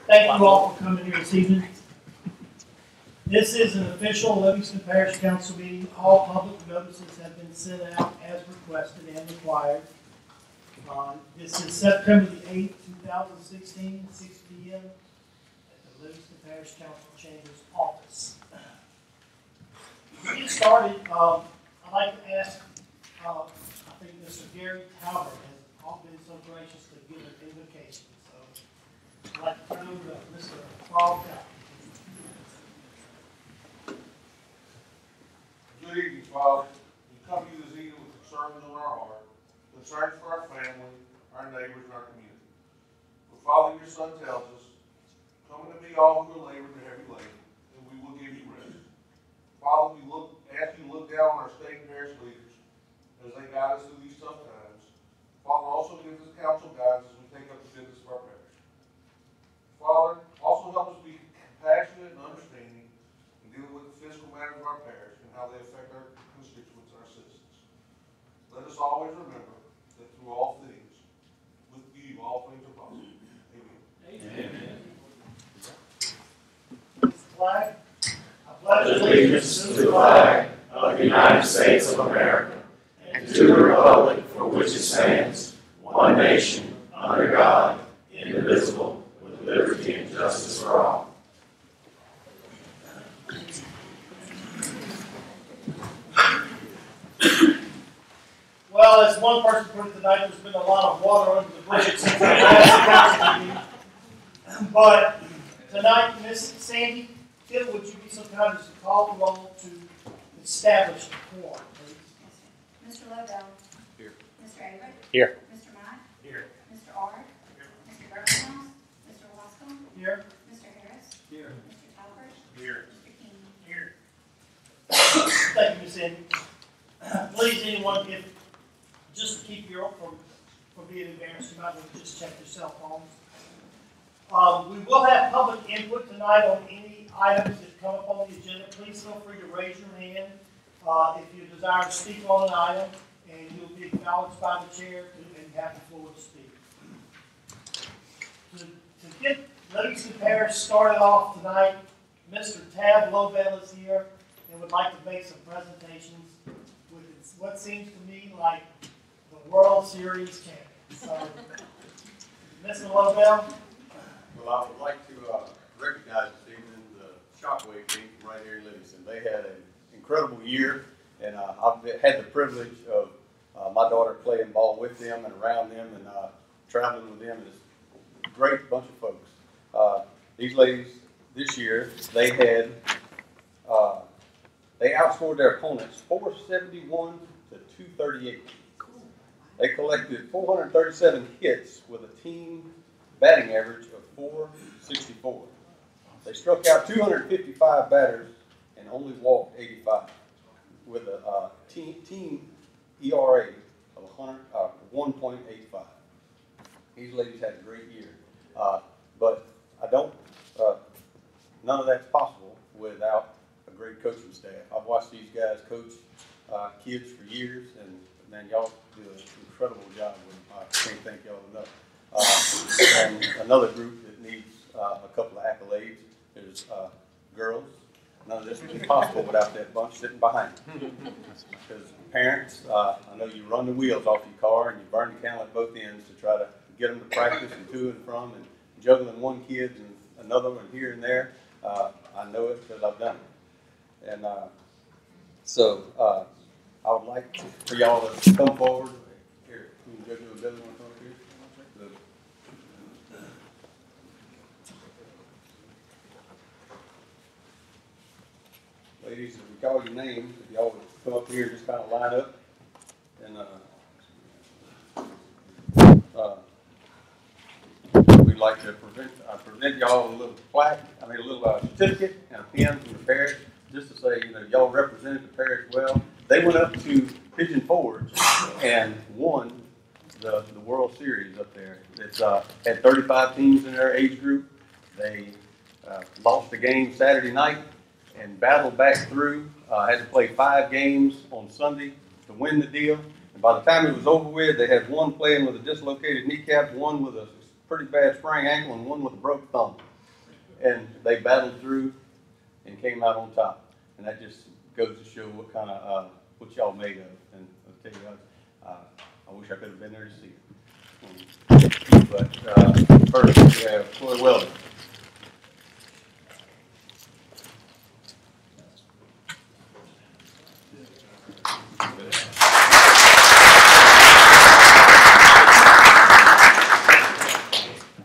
Thank you all for coming here this evening. This is an official Livingston Parish Council meeting. All public notices have been sent out as requested and required. This is September the 8th, 2016, 6 p.m. at the Livingston Parish Council Chambers office. To get started, I'd like to ask, I think Mr. Gary Talbot has been so gracious to give an invocation. So I'd like to turn over to Mr. Paul Talbot. Good evening, Father. We come to you this evening with concerns on our heart, concerns for our family, our neighbors, and our community. But Father, your Son tells us, come to me all who are laboring and heavy laden, and we will give you rest. Father, we ask you to look down on our state and parish leaders as they guide us through these tough times. Father, also give us counsel guidance as we take up the business of our parish. Father, also help us be compassionate and understanding in dealing with the physical matters of our parish and how they affect our constituents and our citizens. Let us always remember that through all things, with you, all things are possible. Amen. Amen. Flag. Pledge allegiance to the flag of the United States of America and to the republic for which it stands, one nation, under God, indivisible, with liberty and justice for all. Well, as one person put it tonight, there's been a lot of water under the bridge since the last council meeting. But tonight, Miss Sandy, would you be so kind as to call the roll to establish the quorum, please? Mr. Lobel. Here. Mr. Avery. Here. Mr. Mott. Here. Mr. Ard. Here. Mr. Birkenhouse. Mr. Wascom. Here. Mr. Harris. Here. Mr. Talbert. Here. Mr. King. Here. Thank you, Miss Sandy. Please, anyone, just to keep you from being embarrassed, you might want to just check your cell phones. We will have public input tonight on any items that come up on the agenda. Please feel free to raise your hand if you desire to speak on an item, and you'll be acknowledged by the chair and have the floor to speak. To get Livingston Parish started off tonight, Mr. Tab Lobel is here and would like to make some presentations with what seems to me like the World Series champion. So, Mr. Lobel. Well, I would like to recognize this evening the Shockwave team from right here in Livingston. They had an incredible year, and I've had the privilege of my daughter playing ball with them and around them and traveling with them. It's a great bunch of folks. These ladies, this year, they outscored their opponents 471 to 238. They collected 437 hits with a team batting average of 464. They struck out 255 batters and only walked 85 with a team ERA of 1.85. These ladies had a great year. But none of that's possible without a great coaching staff. I've watched these guys coach kids for years, and man, y'all do an incredible job with them. I can't thank y'all enough. And another group that needs a couple of accolades is girls. None of this would be possible without that bunch sitting behind you. Because parents, I know you run the wheels off your car and you burn the candle at both ends to try to get them to practice and to and from, and juggling one kid and another one here and there. I know it because I've done it. And so I would like for y'all to come forward. Here, you can judge the other one come up here. Ladies, if we call your names, if y'all would come up here and just kind of line up, and we'd like to present y'all a little plaque, a little certificate and a pen from the parish, just to say, y'all represented the parish well. They went up to Pigeon Forge and won the World Series up there. It's had 35 teams in their age group. They lost the game Saturday night and battled back through. Had to play 5 games on Sunday to win the deal. And by the time it was over with, they had one playing with a dislocated kneecap, one with a pretty bad sprained ankle and one with a broke thumb. And they battled through and came out on top. And that just goes to show what kind of, what y'all made of. And I'll tell you what, I wish I could have been there to see it. But first, we have Floyd Weldon.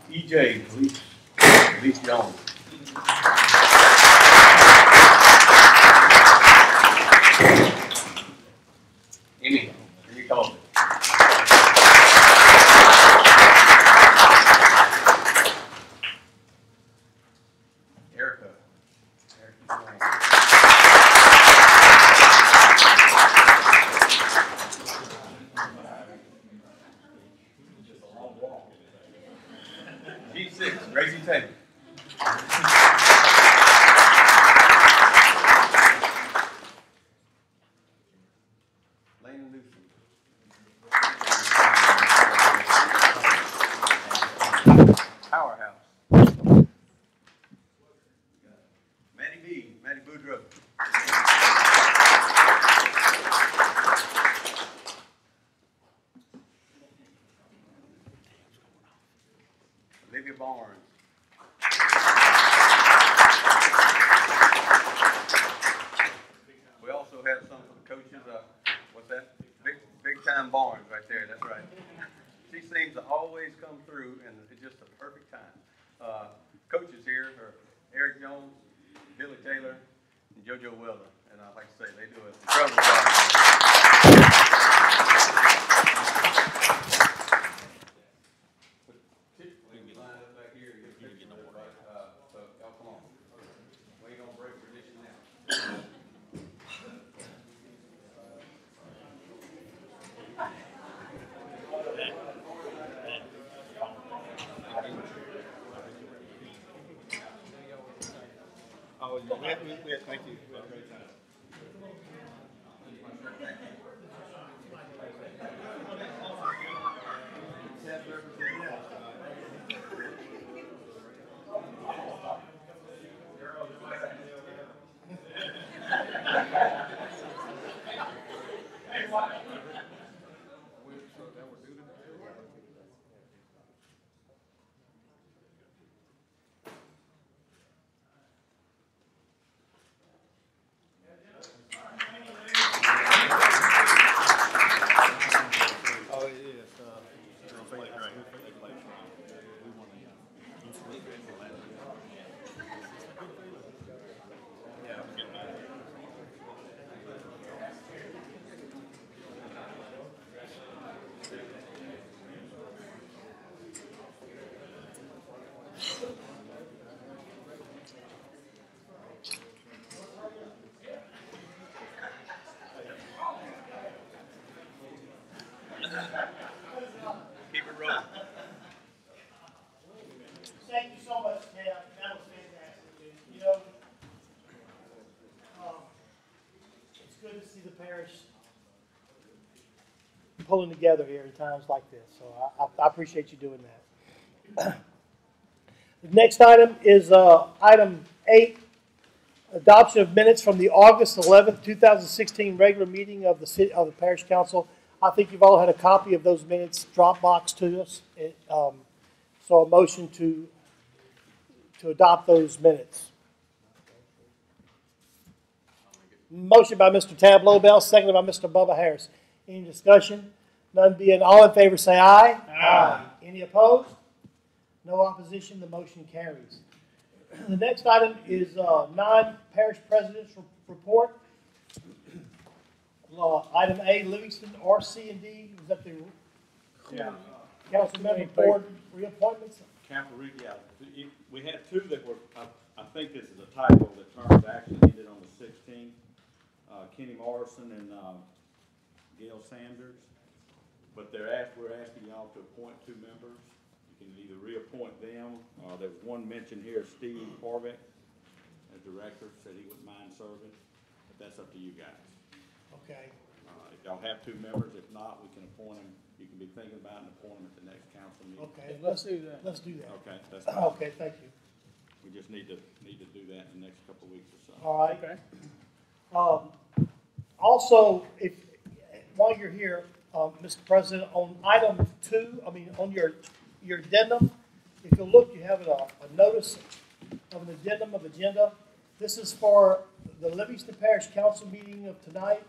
EJ, Elise Jones. Amy, here you come. Erica. G6, Gracie Taylor. Lane Newsom. Powerhouse. Maddie Boudreaux. Olivia Barnes. We also have some of the coaches, what's that? Big time Barnes right there, that's right. She seems to always come through and it's just a perfect time. Coaches here are Eric Jones, Billy Taylor, and JoJo Welder. And I'd like to say they do an incredible job. So y'all come on. We ain't gonna break tradition now. Oh, thank you. We had a great time. Keep it rolling. Thank you so much, Ted. That was fantastic. You know, it's good to see the parish pulling together here in times like this. So I appreciate you doing that. The next item is item 8, adoption of minutes from the August 11th, 2016 regular meeting of the Parish Council. I think you've all had a copy of those minutes Dropbox to us. So a motion to adopt those minutes. Motion by Mr. Tab Lobel, seconded by Mr. Bubba Harris. Any discussion? None being all in favor, say aye. Aye. Any opposed? No opposition. The motion carries. The next item is non-parish president's report. Item A, Livingston RC&D. Is that the council member board reappointments? We had two that were, I think this is a typo, the terms actually ended on the 16th. Kenny Morrison and Gail Sanders. But we're asking y'all to appoint 2 members. You can either reappoint them. There was one mentioned here, Steve Corbeck, as director, said he wouldn't mind serving. But that's up to you guys. Okay. If y'all have 2 members, if not, we can appoint them you can be thinking about an appointment at the next council meeting. Okay, Let's do that. let's do that. Okay, that's fine. Okay, thank you. We just need to do that in the next couple of weeks or so. All right. Okay. Also, while you're here, Mr. President, on item 2, on your addendum, if you look, you have a notice of an addendum of agenda. This is for the Livingston Parish Council meeting of tonight.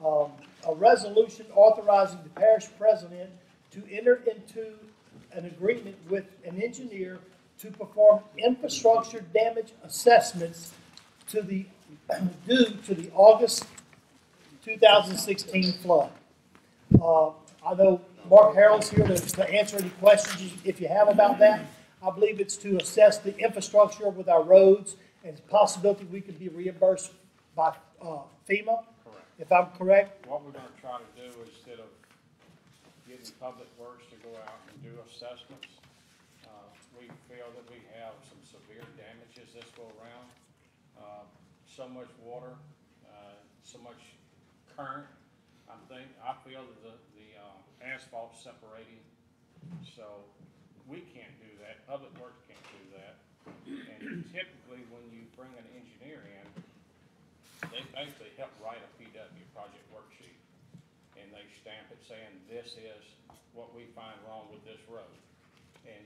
A resolution authorizing the parish president to enter into an agreement with an engineer to perform infrastructure damage assessments due to the August 2016 flood. I know Mark Harrell's here to answer any questions if you have about that. I believe it's to assess the infrastructure with our roads and the possibility we could be reimbursed by FEMA. Correct. If I'm correct. What we're gonna try to do, instead of getting Public Works to go out and do assessments, we feel that we have some severe damages this go around. So much water, so much current. I feel that the asphalt's separating, so we can't do that. Public Works can't do that. And typically, when you bring an engineer in, they basically help write a PW, project worksheet, and they stamp it saying, this is what we find wrong with this road. And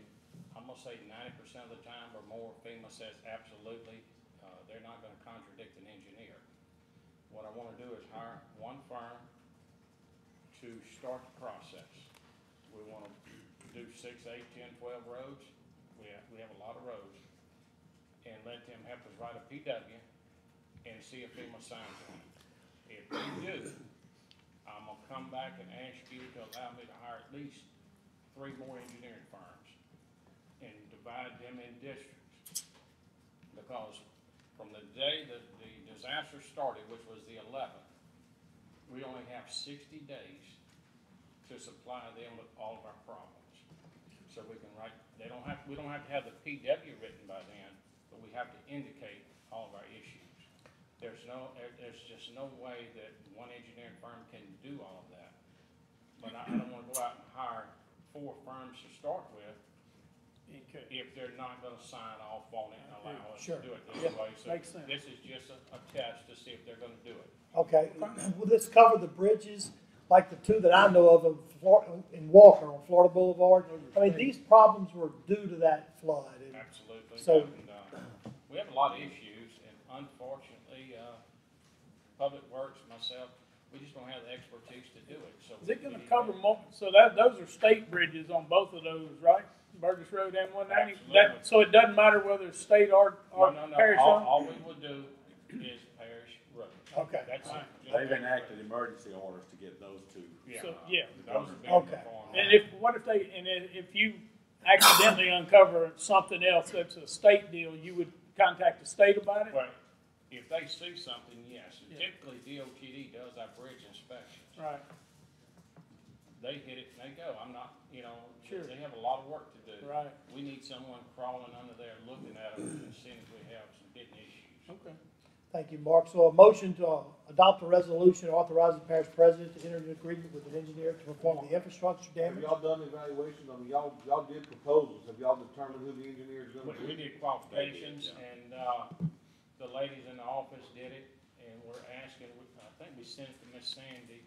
I'm gonna say 90% of the time or more, FEMA says absolutely, they're not gonna contradict an engineer. What I wanna do is hire one firm to start the process. We wanna do 6, 8, 10, 12 roads. We have a lot of roads. And let them help us write a PW and see if FEMA signs on it. If they do, I'm gonna come back and ask you to allow me to hire at least 3 more engineering firms and divide them in districts. Because from the day that the disaster started, which was the 11th, we only have 60 days to supply them with all of our problems. So we can write, we don't have to have the PW written by then, but we have to indicate all of our issues. There's just no way that one engineering firm can do all of that. But I don't wanna go out and hire 4 firms to start with if they're not gonna sign off on it and allow us to do it this way. So makes sense. this is just a test to see if they're gonna do it. Okay, will this cover the bridges, like the 2 that I know of in Walker on Florida Boulevard? I mean, these problems were due to that flood. Absolutely. So- And, we have a lot of issues, and unfortunately, Public Works, myself, we just don't have the expertise to do it. So Is it we gonna need cover to- more, so those are state bridges on both of those, right? Burgess Road and 190? Absolutely. So it doesn't matter whether it's state or No. parish owned? All we would do is parish road. Okay. That's it. Just They've parish enacted road. emergency orders to get those 2. Yeah. So, yeah. Those are being Okay. performed. And if you accidentally uncover something else that's a state deal, you would contact the state about it? But if they see something, yes. And Yeah. typically DOTD does our bridge inspections. Right. They hit it and they go. I'm not, Sure. they have a lot of work to do. Right. We need someone crawling under there looking at them as soon as we have some hidden issues. Okay. Thank you, Mark. So a motion to adopt a resolution authorizing the parish president to enter into agreement with an engineer to perform the infrastructure Have damage. y'all done evaluations? I mean, y'all did proposals. Have y'all determined who the engineer is gonna We be? did qualifications, They and, the ladies in the office did it, and we're asking, I think we sent it to Miss Sandy,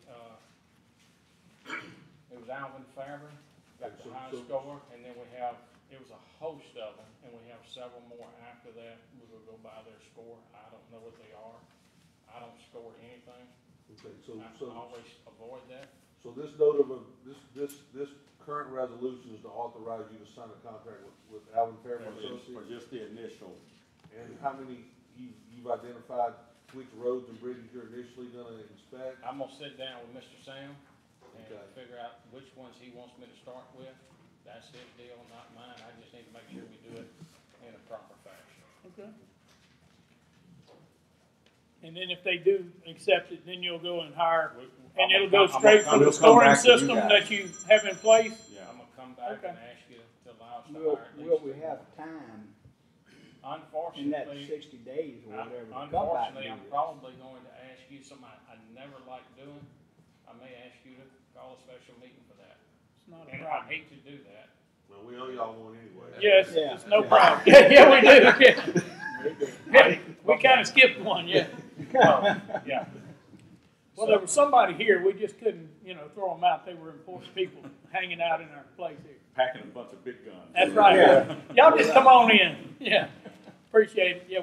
it was Alvin Faber, got the So- high so- score, and then it was a host of them, and we have several more after that. We will go by their score. I don't know what they are. I don't score anything. Okay, I always avoid that. so this note of this current resolution is to authorize you to sign a contract with Alvin Fairman For Associates? just the initial. And how many, you've identified which roads and bridges you're initially gonna inspect? I'm gonna sit down with Mr. Sam and Okay. figure out which ones he wants me to start with. That's his deal, not mine. I just need to make sure we do it in a proper fashion. Okay. And then if they do accept it, then you'll go and hire, and it'll go straight from the we'll come scoring back to you system guys. that you have in place? Yeah. I'm gonna come back Okay. and ask you to allow us to Will, hire at will least we 3 have more. time in that Unfortunately, 60 days or whatever to come back unfortunately, and I'm do this? probably going to ask you something I never like doing. I may ask you to call a special meeting for that. not a And I problem. hate to do that. Well, we owe y'all one anyway. Yes, Yeah. it's no problem. Yeah, we do. Yeah. We kind of skipped one, yeah. Yeah. Well, there was somebody here, we just couldn't, throw them out. They were important people hanging out in our place here. Packing a bunch of big guns. That's right. Yeah. Y'all just come on in. Yeah. Appreciate it. Yeah,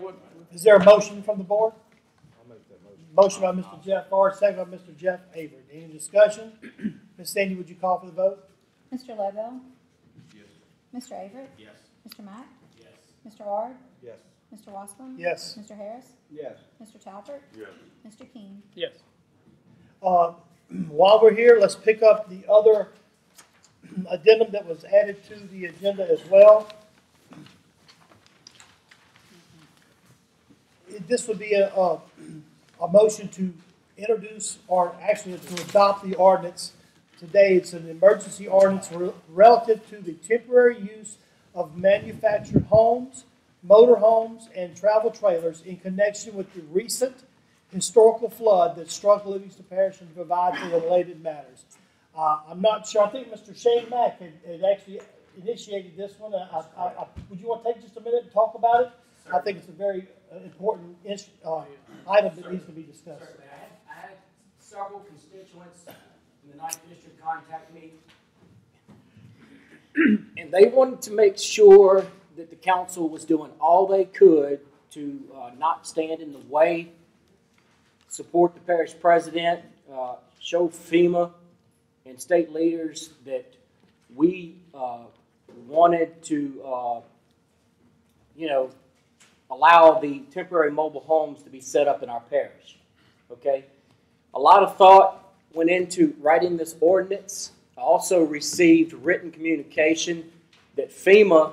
Is there a motion from the board? I'll make that motion. Motion by Mr. Jeff Ford, second by Mr. Jeff Avery. Any discussion? Ms. Sandy, would you call for the vote? Mr. Lovell? Yes. Mr. Averett? Yes. Mr. Mack? Yes. Mr. Ward? Yes. Mr. Wascom? Yes. Mr. Harris? Yes. Mr. Talbert? Yes. Mr. King? yes. While we're here, let's pick up the other addendum that was added to the agenda as well. This would be a motion to introduce, or actually to adopt the ordinance today. It's an emergency ordinance relative to the temporary use of manufactured homes, motor homes, and travel trailers in connection with the recent historical flood that struck Livingston Parish and provide for the related matters. I'm not sure. I think Mr. Shane Mack had actually initiated this one. Would you want to take just a minute and talk about it? I think it's a very important item that needs to be discussed. Certainly. I had several constituents in the 9th District contact me, and they wanted to make sure that the council was doing all they could to not stand in the way, support the parish president, show FEMA and state leaders that we wanted to, allow the temporary mobile homes to be set up in our parish. Okay? A lot of thought went into writing this ordinance. I also received written communication that FEMA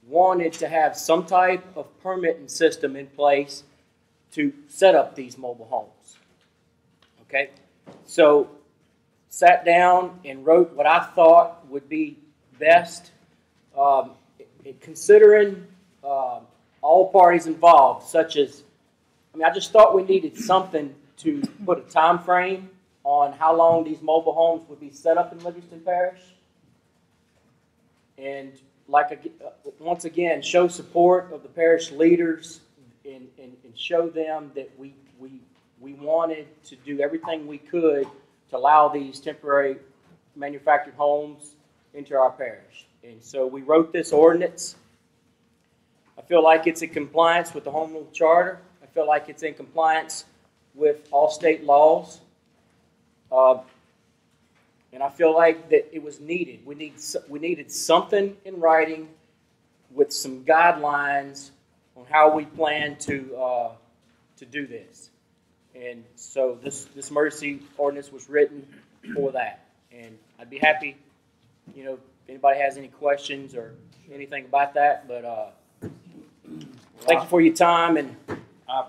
wanted to have some type of permitting system in place to set up these mobile homes. Okay? So, sat down and wrote what I thought would be best, considering all parties involved, such as, I just thought we needed something to put a time frame on how long these mobile homes would be set up in Livingston Parish. And once again, show support of the parish leaders and show them that we wanted to do everything we could to allow these temporary manufactured homes into our parish. And so we wrote this ordinance. I feel like it's in compliance with the Home Rule Charter. I feel like it's in compliance with all state laws. And I feel like that it was needed. We needed something in writing with some guidelines on how we plan to do this. And so this emergency ordinance was written for that. And I'd be happy, if anybody has any questions or anything about that. But thank you for your time, and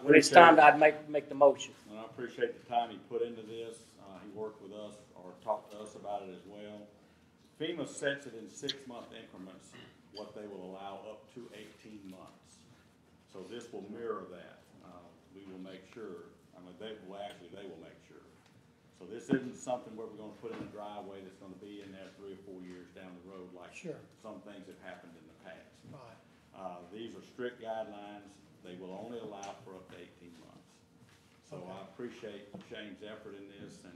when it's time, I'd make the motion. And I appreciate the time he put into this. He worked with us or talked to us about it as well. FEMA sets it in 6-month increments, what they will allow up to 18 months. So this will mirror that. We will make sure. They will make sure. So this isn't something where we're going to put in a driveway that's going to be in there 3 or 4 years down the road, like some things have happened in the past. Right. These are strict guidelines. They will only allow for up to 18 months. So I appreciate Shane's effort in this and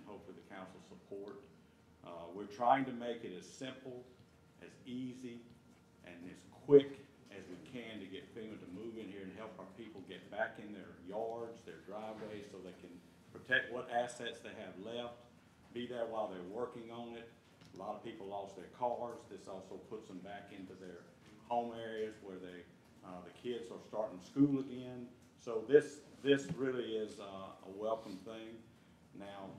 hopefully the council's support. We're trying to make it as simple, as easy, and as quick as we can to get FEMA to move in here and help our people get back in their yards, their driveways, so they can protect what assets they have left, be there while they're working on it. A lot of people lost their cars. This also puts them back into their home areas where the kids are starting school again. So this really is a welcome thing. Now,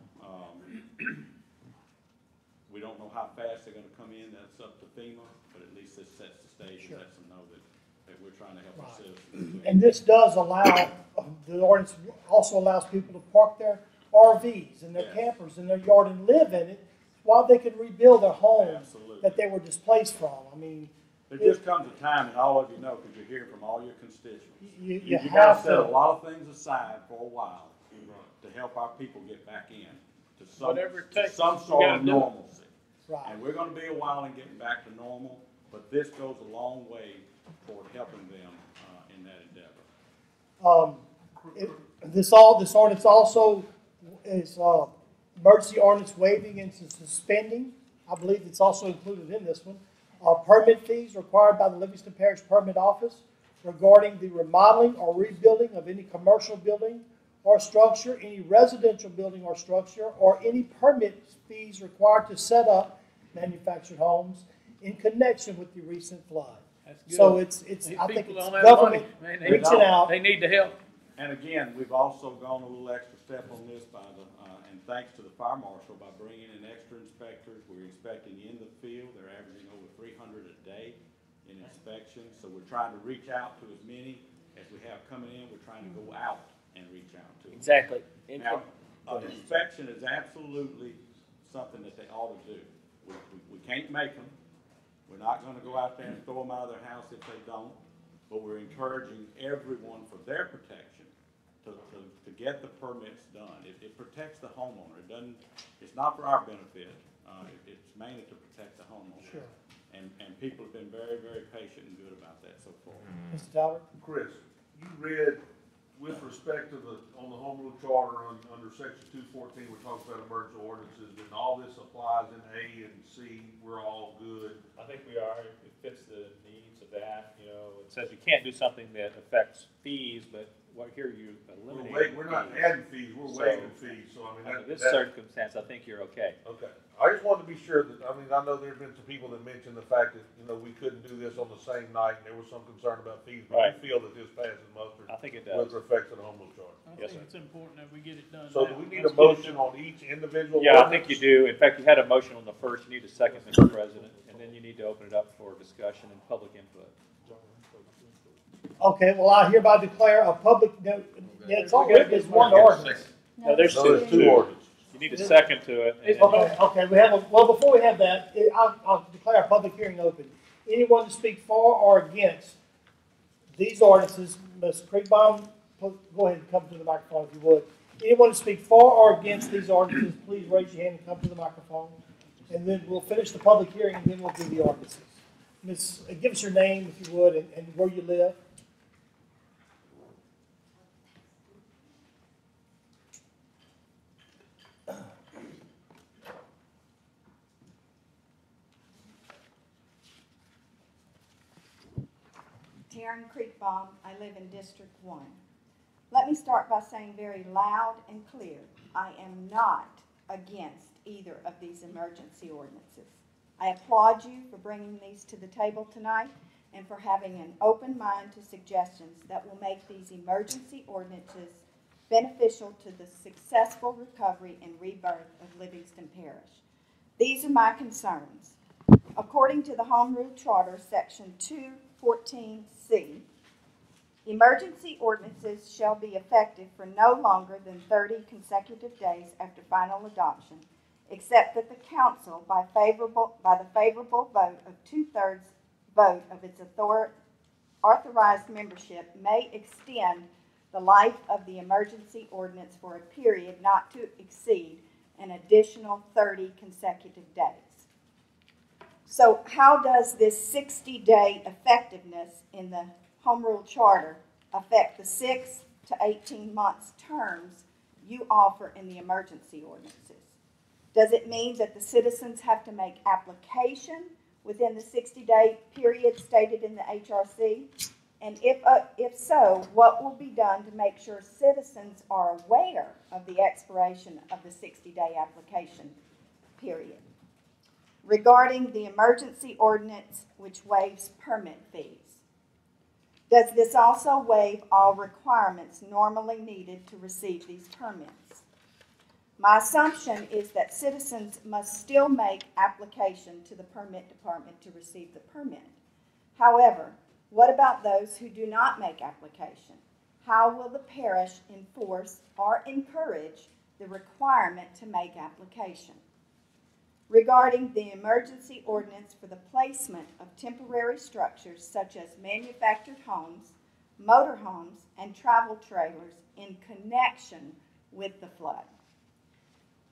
we don't know how fast they're going to come in. That's up to FEMA, but at least this sets the stage and lets them know that we're trying to help our citizens. And this does allow, the ordinance also allows people to park their RVs and their campers in their yard and live in it while they can rebuild their homes that they were displaced from. There just comes a time, and all of you know, because you're hearing from all your constituents, you got have to set to. a lot of things aside for a while to help our people get back in to some Whatever it takes, some we sort gotta of do it. normalcy. Right. And we're gonna be a while in getting back to normal, but this goes a long way toward helping them, in that endeavor. This ordinance also is, emergency ordinance waiving and suspending. I believe it's also included in this one. Permit fees required by the Livingston Parish Permit Office regarding the remodeling or rebuilding of any commercial building or structure, any residential building or structure, or any permit fees required to set up manufactured homes in connection with the recent flood. That's good. So it's These I think people it's don't have government money. Man, reaching out. They need the help. And again, we've also gone a little extra step on this and thanks to the fire marshal by bringing in extra inspectors. We're inspecting in the field. They're averaging over 300 a day in inspections. So we're trying to reach out to as many as we have coming in. We're trying to go out and reach out to them. Exactly. Now, an inspection is absolutely something that they ought to do. We can't make them. We're not gonna go out there and throw them out of their house if they don't, but we're encouraging everyone for their protection to get the permits done. It protects the homeowner. It's not for our benefit. It's mainly to protect the homeowner. Sure. And people have been very, very patient and good about that so far. Mr. Tyler? Chris, you read with respect to on the home rule charter under section 214, which talks about emergency ordinances, and all this applies in A and C, we're all good. I think we are. It fits the needs of that. You know, it says you can't do something that affects fees, but what here you eliminate. We're not adding fees, we're waiving fees, so I mean, Under this circumstance, I think you're okay. Okay, I just wanted to be sure that, I mean, I know there's been some people that mentioned the fact that, you know, we couldn't do this on the same night, and there was some concern about fees, but Right. we feel that this passes muster I think it with does. respect to the home rule charter. I Yes, think sir. it's important that we get it done So now. do we need Let's a get it motion done. on each individual? Yeah, I ordinance? think you do. In fact, you had a motion on the first. You need a second, Mr. President, and then you need to open it up for discussion and public input. Okay, well, I hereby declare a public, it's already, it's one ordinance. No, there's No, there's two two. ordinances. You need a second to it. And then Okay, we have well, before we have that, I'll declare a public hearing open. Anyone to speak for or against these ordinances, Ms. Creekbaum, go ahead and come to the microphone if you would. Anyone to speak for or against these ordinances, please raise your hand and come to the microphone. And then we'll finish the public hearing and then we'll do the ordinances. Ms., give us your name if you would and where you live. Taryn Creekbaum, I live in District 1. Let me start by saying very loud and clear, I am not against either of these emergency ordinances. I applaud you for bringing these to the table tonight and for having an open mind to suggestions that will make these emergency ordinances beneficial to the successful recovery and rebirth of Livingston Parish. These are my concerns. According to the Home Rule Charter, Section 214C, emergency ordinances shall be effective for no longer than 30 consecutive days after final adoption, except that the council, by the favorable vote of 2/3 vote of its authorized membership, may extend the life of the emergency ordinance for a period not to exceed an additional 30 consecutive days. So how does this 60-day effectiveness in the Home Rule Charter affect the 6 to 18 months terms you offer in the emergency ordinances? Does it mean that the citizens have to make application within the 60-day period stated in the HRC? And if so, what will be done to make sure citizens are aware of the expiration of the 60-day application period? Regarding the emergency ordinance which waives permit fees, does this also waive all requirements normally needed to receive these permits? My assumption is that citizens must still make application to the permit department to receive the permit. However, what about those who do not make application? How will the parish enforce or encourage the requirement to make application? Regarding the emergency ordinance for the placement of temporary structures such as manufactured homes, motorhomes, and travel trailers in connection with the flood.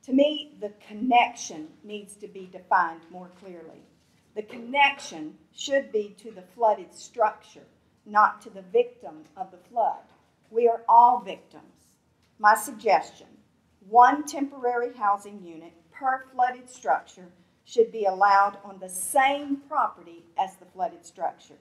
To me, the connection needs to be defined more clearly. The connection should be to the flooded structure, not to the victim of the flood. We are all victims. My suggestion, one temporary housing unit per flooded structure should be allowed on the same property as the flooded structure.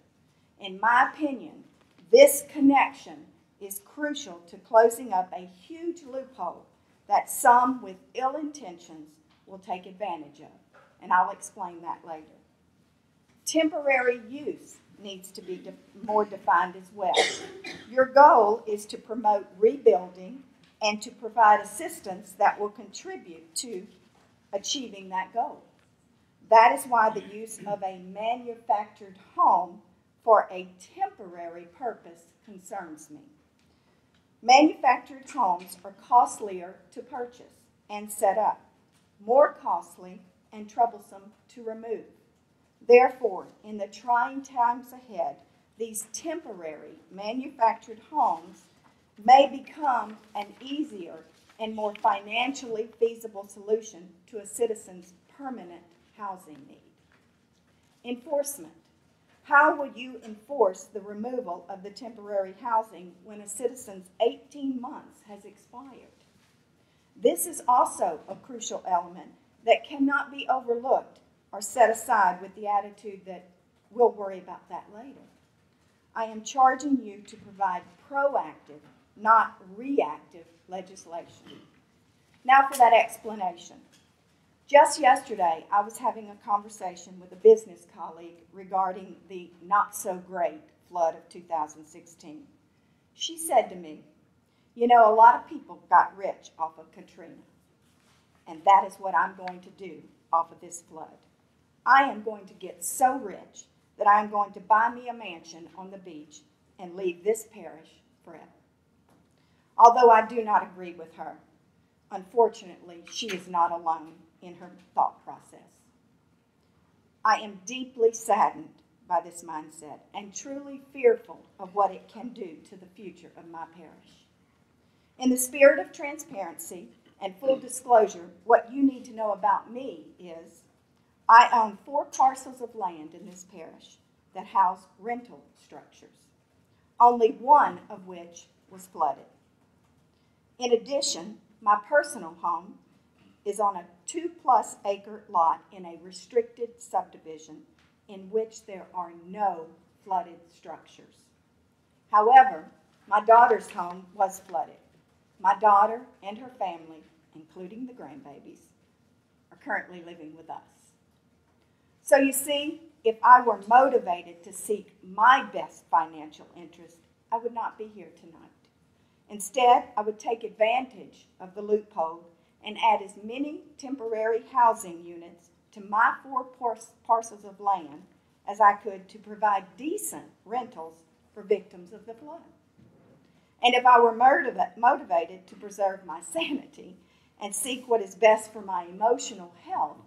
In my opinion, this connection is crucial to closing up a huge loophole that some with ill intentions will take advantage of, and I'll explain that later. Temporary use needs to be more defined as well. Your goal is to promote rebuilding and to provide assistance that will contribute to achieving that goal. That is why the use of a manufactured home for a temporary purpose concerns me. Manufactured homes are costlier to purchase and set up, more costly and troublesome to remove. Therefore, in the trying times ahead, these temporary manufactured homes may become an easier and more financially feasible solution to a citizen's permanent housing need. Enforcement. How would you enforce the removal of the temporary housing when a citizen's 18 months has expired? This is also a crucial element that cannot be overlooked or set aside with the attitude that we'll worry about that later. I am charging you to provide proactive, not reactive legislation. Now for that explanation. Just yesterday, I was having a conversation with a business colleague regarding the not-so-great flood of 2016. She said to me, you know, a lot of people got rich off of Katrina, and that is what I'm going to do off of this flood. I am going to get so rich that I am going to buy me a mansion on the beach and leave this parish forever. Although I do not agree with her, unfortunately, she is not alone in her thought process. I am deeply saddened by this mindset and truly fearful of what it can do to the future of my parish. In the spirit of transparency and full disclosure, what you need to know about me is I own 4 parcels of land in this parish that house rental structures, only one of which was flooded. In addition, my personal home is on a 2+ acre lot in a restricted subdivision in which there are no flooded structures. However, my daughter's home was flooded. My daughter and her family, including the grandbabies, are currently living with us. So you see, if I were motivated to seek my best financial interest, I would not be here tonight. Instead, I would take advantage of the loophole and add as many temporary housing units to my 4 parcels of land as I could to provide decent rentals for victims of the flood. And if I were motivated to preserve my sanity and seek what is best for my emotional health,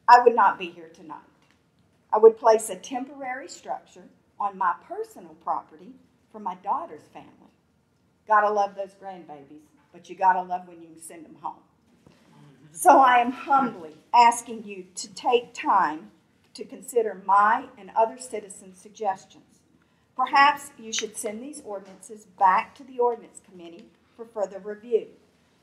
I would not be here tonight. I would place a temporary structure on my personal property for my daughter's family. Gotta love those grandbabies, but you gotta love when you can send them home. So I am humbly asking you to take time to consider my and other citizens' suggestions. Perhaps you should send these ordinances back to the ordinance committee for further review.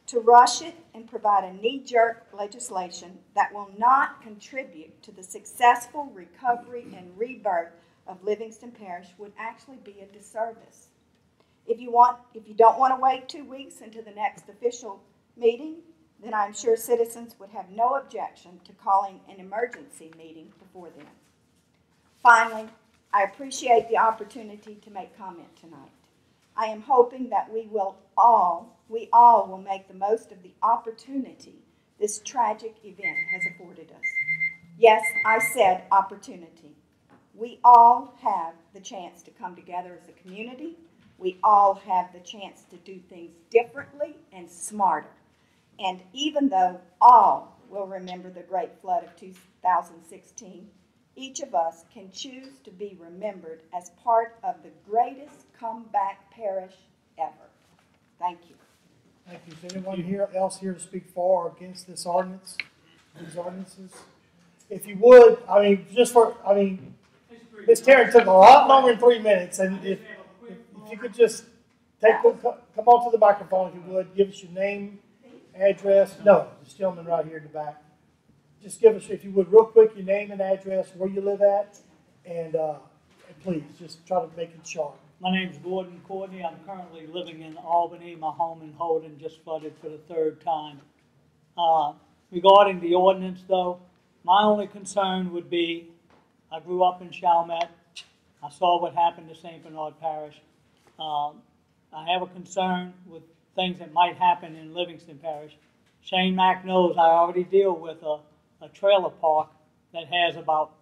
To rush it and provide a knee-jerk legislation that will not contribute to the successful recovery and rebirth of Livingston Parish would actually be a disservice. If you don't want to wait 2 weeks into the next official meeting, then I'm sure citizens would have no objection to calling an emergency meeting before then. Finally, I appreciate the opportunity to make comment tonight. I am hoping that we all will make the most of the opportunity this tragic event has afforded us. Yes, I said opportunity. We all have the chance to come together as a community. We all have the chance to do things differently and smarter. And even though all will remember the great flood of 2016, each of us can choose to be remembered as part of the greatest comeback parish ever. Thank you. Thank you. Is anyone else here to speak for or against this ordinance, these ordinances? If you would, Ms. Terry took a lot longer than 3 minutes, and if you could just come on to the microphone, if you would, give us your name, address. No, this gentleman right here in the back. Just give us, if you would, real quick, your name and address, where you live at, and please, just try to make it short. My name's Gordon Courtney. I'm currently living in Albany. My home in Holden just flooded for the 3rd time. Regarding the ordinance, though, my only concern would be, I grew up in Chalmette. I saw what happened to St. Bernard Parish. I have a concern with things that might happen in Livingston Parish. Shane Mack knows I already deal with a trailer park that has about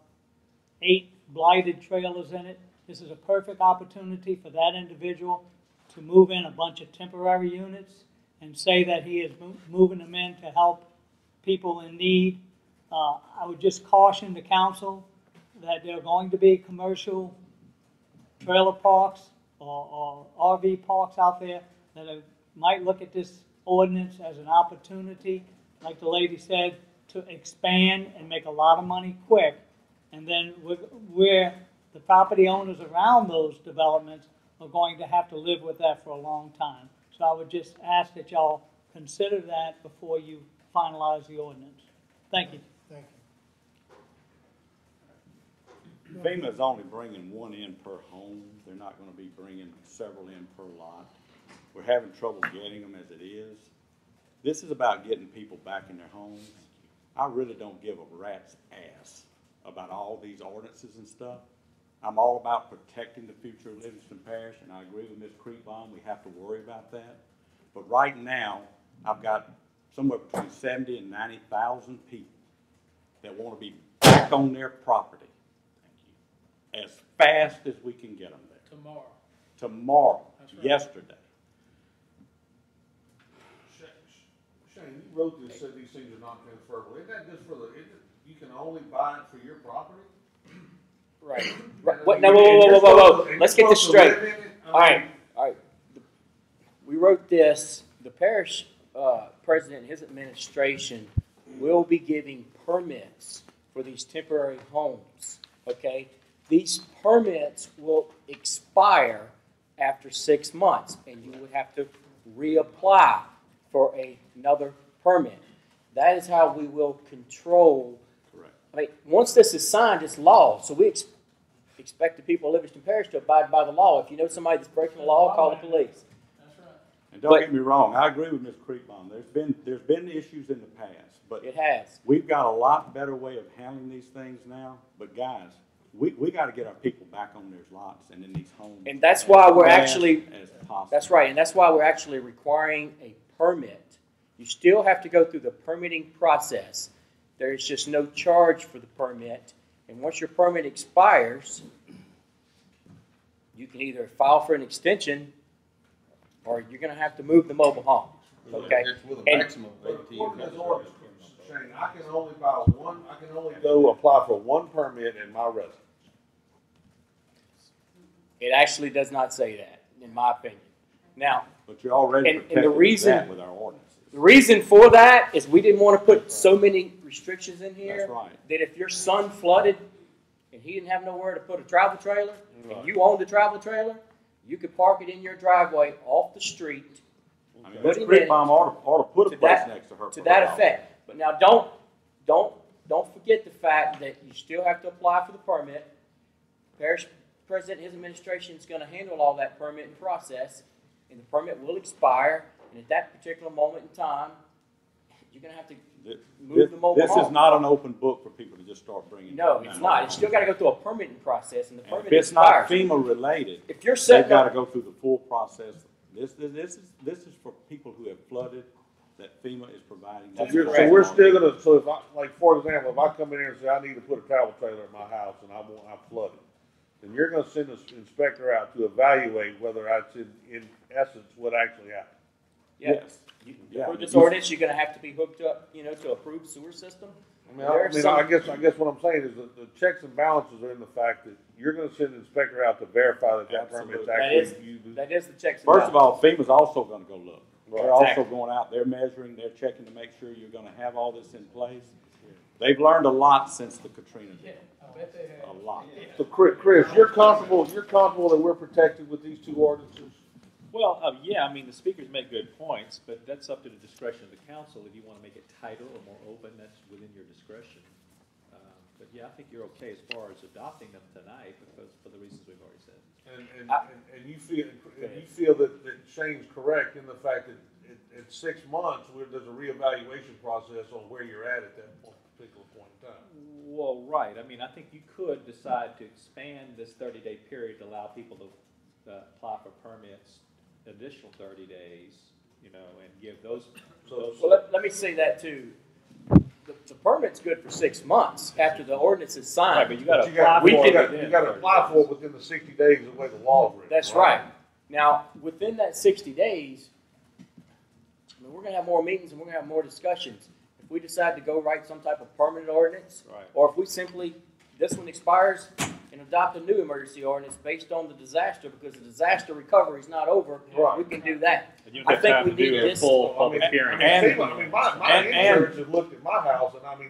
8 blighted trailers in it. This is a perfect opportunity for that individual to move in a bunch of temporary units and say that he is moving them in to help people in need. I would just caution the council that there are going to be commercial trailer parks or RV parks out there that might look at this ordinance as an opportunity, like the lady said, to expand and make a lot of money quick. And then where the property owners around those developments are going to have to live with that for a long time. So I would just ask that y'all consider that before you finalize the ordinance. Thank you. Thank you. FEMA's only bringing 1 in per home. They're not going to be bringing several in per lot. We're having trouble getting them as it is. This is about getting people back in their homes. I really don't give a rat's ass about all these ordinances and stuff. I'm all about protecting the future of Livingston Parish, and I agree with Ms. Creekbaum, we have to worry about that. But right now, I've got somewhere between 70 and 90,000 people that want to be back on their property. Thank you. As fast as we can get them there. Tomorrow. That's right. Yesterday. Shane, you wrote this, said these things are not transferable. Isn't that just you can only buy it for your property? Right. Whoa. Let's get this straight. All right. We wrote this. The parish president and his administration will be giving permits for these temporary homes. Okay? These permits will expire after 6 months, and you would have to reapply for another permit. That is how we will control. Once this is signed, it's law. So we expect the people of Livingston Parish to abide by the law. If you know somebody that's breaking the law, call the police. That's right. And don't get me wrong, I agree with Ms. Creekbaum. There's been issues in the past, but it has. We've got a lot better way of handling these things now. But guys, we got to get our people back on their lots and in these homes. And that's why we're actually. That's right, and that's why we're actually requiring a permit. You still have to go through the permitting process. There's just no charge for the permit. And once your permit expires, you can either file for an extension or you're going to have to move the mobile home. Okay? It's with a maximum of 18 months. Shane, I can only go apply for 1 permit in my residence. It actually does not say that, in my opinion. Now, but you're already protected that with our ordinances. The reason for that is we didn't want to put so many restrictions in here. That's right. That if your son flooded and he didn't have nowhere to put a travel trailer, and you owned a travel trailer, you could park it in your driveway off the street. I mean, Ms. Creekbaum ought to put a place next to her. To that effect. But now don't forget the fact that you still have to apply for the permit. Parish president and his administration is going to handle all that permitting process, and the permit will expire. And at that particular moment in time, you're going to have to move the mobile home. This is not an open book for people to just start bringing. No, it's not. It's still got to go through a permitting process, and the permit if it's expires. not FEMA related, if you're they've got to go through the full process. This is for people who have flooded that FEMA is providing. So we're still going to. So if for example, if I come in here and say I need to put a travel trailer in my house and I'm flooded, then you're going to send an inspector out to evaluate whether that's in essence what actually happened. Yes. For this ordinance, you're going to have to be hooked up, to a approved sewer system. I guess what I'm saying is that the checks and balances are in the fact that you're going to send an inspector out to verify that permit's actually used. That is the checks and balances. First of all, FEMA's also going to go look. They're also going out, they're measuring, they're checking to make sure you're gonna have all this in place. They've learned a lot since the Katrina deal. A lot. So Chris, you're comfortable that we're protected with these two ordinances? Well, yeah, I mean, the speakers make good points, but that's up to the discretion of the council. If you want to make it tighter or more open, that's within your discretion. But yeah, I think you're okay as far as adopting them tonight, because for the reasons we've already said. And you feel that Shane's correct in the fact that at 6 months, there's a reevaluation process on where you're at that particular point in time. Well, right. I mean, I think you could decide to expand this 30-day period to allow people to apply for permits additional 30 days, you know, and give those. Well, let me say that too. The permit's good for 6 months after the ordinance is signed. Right, but you got to You got to apply for it within the 60 days of the way the law's written. That's right. Now, within that 60 days, I mean, we're going to have more meetings and we're going to have more discussions. If we decide to go write some type of permanent ordinance, right, or if we simply, this one expires, and adopt a new emergency ordinance based on the disaster, because the disaster recovery is not over, right, we can do that. And you I have think time we to do need a this full public hearing. My insurance has looked at my house, and I mean,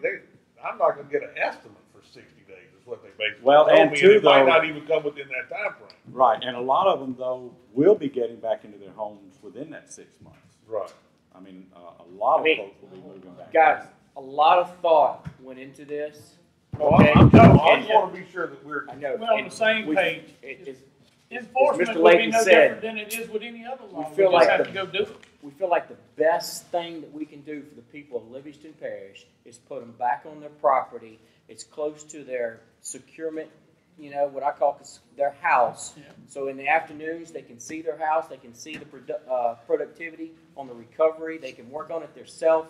I'm not going to get an estimate for 60 days. Is what they basically Well, told and me. two, It might though- not even come within that time frame. Right, and a lot of them, though, will be getting back into their homes within that 6 months. Right. I mean, a lot of folks will be moving back. Guys, a lot of thought went into this. No, Okay. I just want to be sure that we're. I know. We're on and the same we- page. As Enforcement Mr. would be Layton no said, different than it is with any other law. we feel We just like have the- to go do it. we feel like the best thing that we can do for the people of Livingston Parish is put them back on their property. It's close to their securement, you know, what I call their house. Yeah. So in the afternoons, they can see their house, they can see the productivity on the recovery, they can work on it themselves.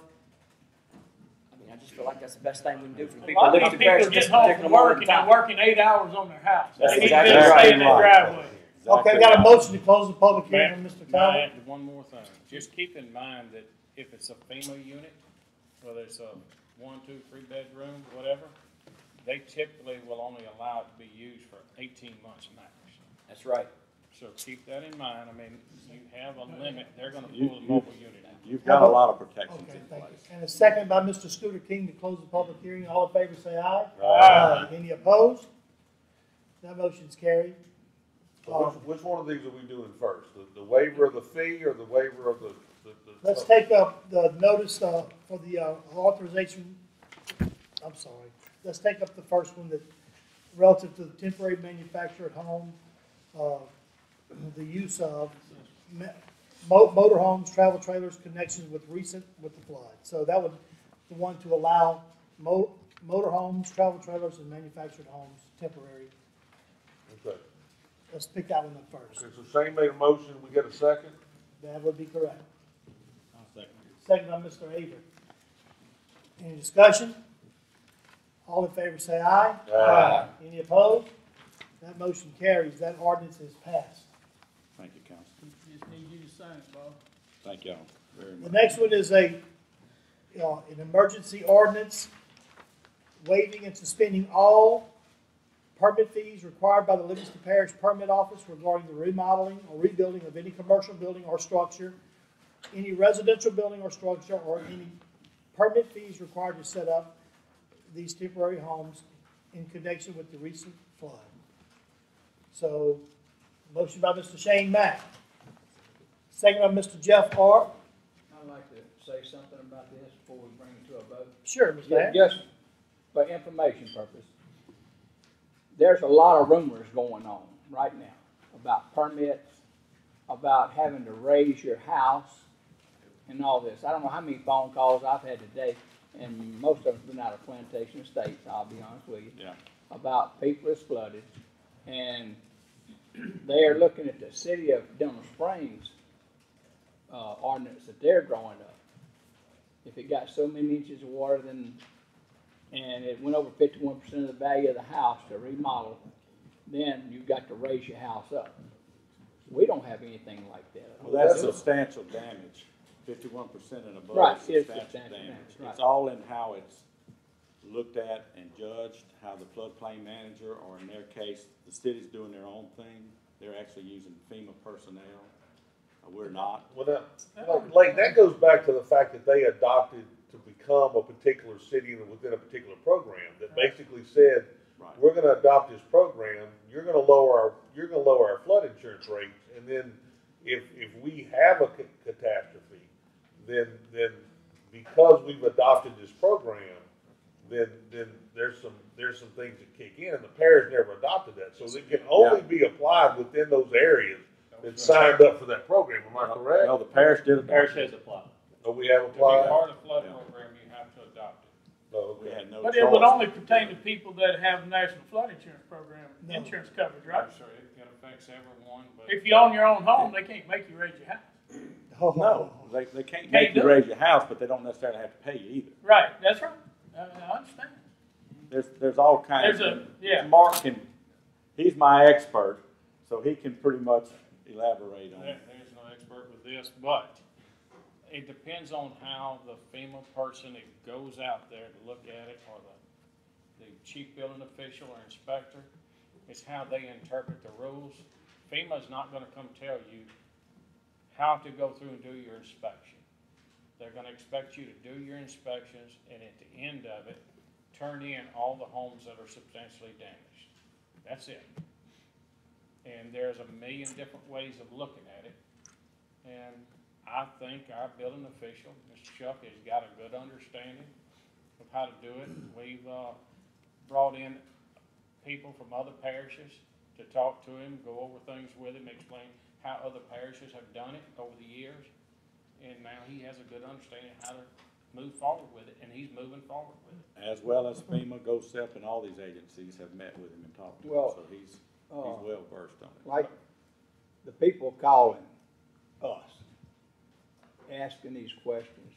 I mean, I just feel like that's the best thing we can do for the A people of lot of Livingston these people Parish are at this getting home particular from work moment in and they're time. working 8 hours on their house. That's They need exactly to right. stay in their driveway. Okay, got a motion to close the public hearing from Mr. Talbot. Matt, one more thing. Just keep in mind that if it's a FEMA unit, whether it's a 1, 2, 3 bedroom, whatever, they typically will only allow it to be used for 18 months max. That's right. So keep that in mind. I mean, you have a limit. They're going to pull the mobile unit out. You've got a lot of protections Okay, in thank place. you. And a second by Mr. Scooter King to close the public hearing. All in favor, say aye. Aye. Any opposed? That motion's carried. So which one of these are we doing first? The waiver of the fee or the waiver of the Let's take up the notice for the authorization. I'm sorry. Let's take up the first one that relative to the temporary manufactured home, the use of motorhomes, travel trailers, connections with the flood. So that would the one to allow motorhomes, travel trailers, and manufactured homes temporary. Okay. Let's pick that one up first. Okay, so Shane made a motion. We get a second? That would be correct. I'll second. Second by Mr. Avery. Any discussion? All in favor say aye. Aye. Any opposed? That motion carries. That ordinance is passed. Thank you, Council. Just need you to sign it, Bob. Thank y'all very The much. next one is an emergency ordinance waiving and suspending all permit fees required by the Livingston Parish Permit Office regarding the remodeling or rebuilding of any commercial building or structure, any residential building or structure, or any permit fees required to set up these temporary homes in connection with the recent flood. So, motion by Mr. Shane Mack. Second by Mr. Jeff Hart. I'd like to say something about this before we bring it to a vote. Sure, Mr. Mack. Just for information purpose, there's a lot of rumors going on right now about permits, about having to raise your house and all this. I don't know how many phone calls I've had today, and most of it's been out of Plantation Estates, I'll be honest with you, Yeah. about people that's flooded, and they're looking at the city of Denham Springs ordinance that they're drawing up. If it got so many inches of water, then and it went over 51% of the value of the house to remodel, then you've got to raise your house up. We don't have anything like that. Well, that's substantial damage. 51% and above Right, is it's substantial substantial damage. damage, right. It's all in how it's looked at and judged, how the floodplain manager, or in their case, the city's doing their own thing. They're actually using FEMA personnel. We're not. Well, like that goes back to the fact that they adopted to become a particular city within a particular program that basically said, Right. we're going to adopt this program. You're going to lower our flood insurance rates, and then if we have a catastrophe, then because we've adopted this program, then there's some things that kick in, and the parish never adopted that, so it can only be applied within those areas that signed up for that program. Am I correct? No, the parish did it. Parish has applied. So we have To be applied. part of the flood program, you have to adopt it. Oh, We okay. had no But choice. it would only pertain to people that have National Flood Insurance Program, insurance coverage, right? I'm sure it affects everyone, but. If you own your own home, they can't make you raise your house. No, they can't make you do it. raise your house, but they don't necessarily have to pay you either. Right, that's right. I understand. There's all kinds There's of. yeah. Mark he's my expert, so he can pretty much elaborate on it. There's no expert with this, but it depends on how the FEMA person that goes out there to look at it, or the chief building official or inspector, is how they interpret the rules. FEMA's not gonna come tell you how to go through and do your inspection. They're gonna expect you to do your inspections, and at the end of it, turn in all the homes that are substantially damaged. That's it. And there's a million different ways of looking at it. And I think our building official, Mr. Chuck, has got a good understanding of how to do it. We've brought in people from other parishes to talk to him, go over things with him, explain how other parishes have done it over the years. And now he has a good understanding of how to move forward with it, and he's moving forward with it. As well as FEMA, GOSEP, and all these agencies have met with him and talked to him, Well, so he's well versed on it. Like the people calling us, asking these questions,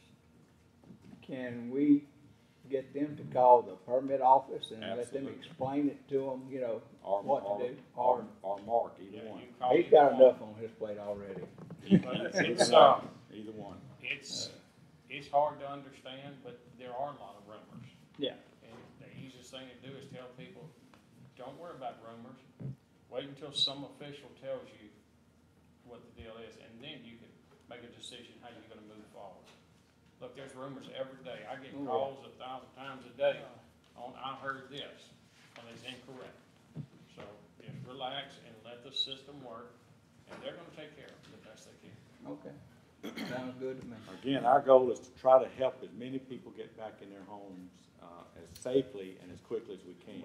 can we get them to call the permit office and let them Absolutely. explain it to them, you know, Or what to do? or Mark, either Yeah, one. you can call He's either got one. enough on his plate already. But it's, Either one. it's hard to understand, but there are a lot of rumors. Yeah. And the easiest thing to do is tell people, don't worry about rumors. Wait until some official tells you what the deal is, and then you can make a decision how you're gonna move forward. Look, there's rumors every day. I get calls 1,000 times a day on, I heard this, and it's incorrect. So just relax and let the system work, and they're gonna take care of it the best they can. Okay. Sounds good to me. Again, our goal is to try to help as many people get back in their homes as safely and as quickly as we can.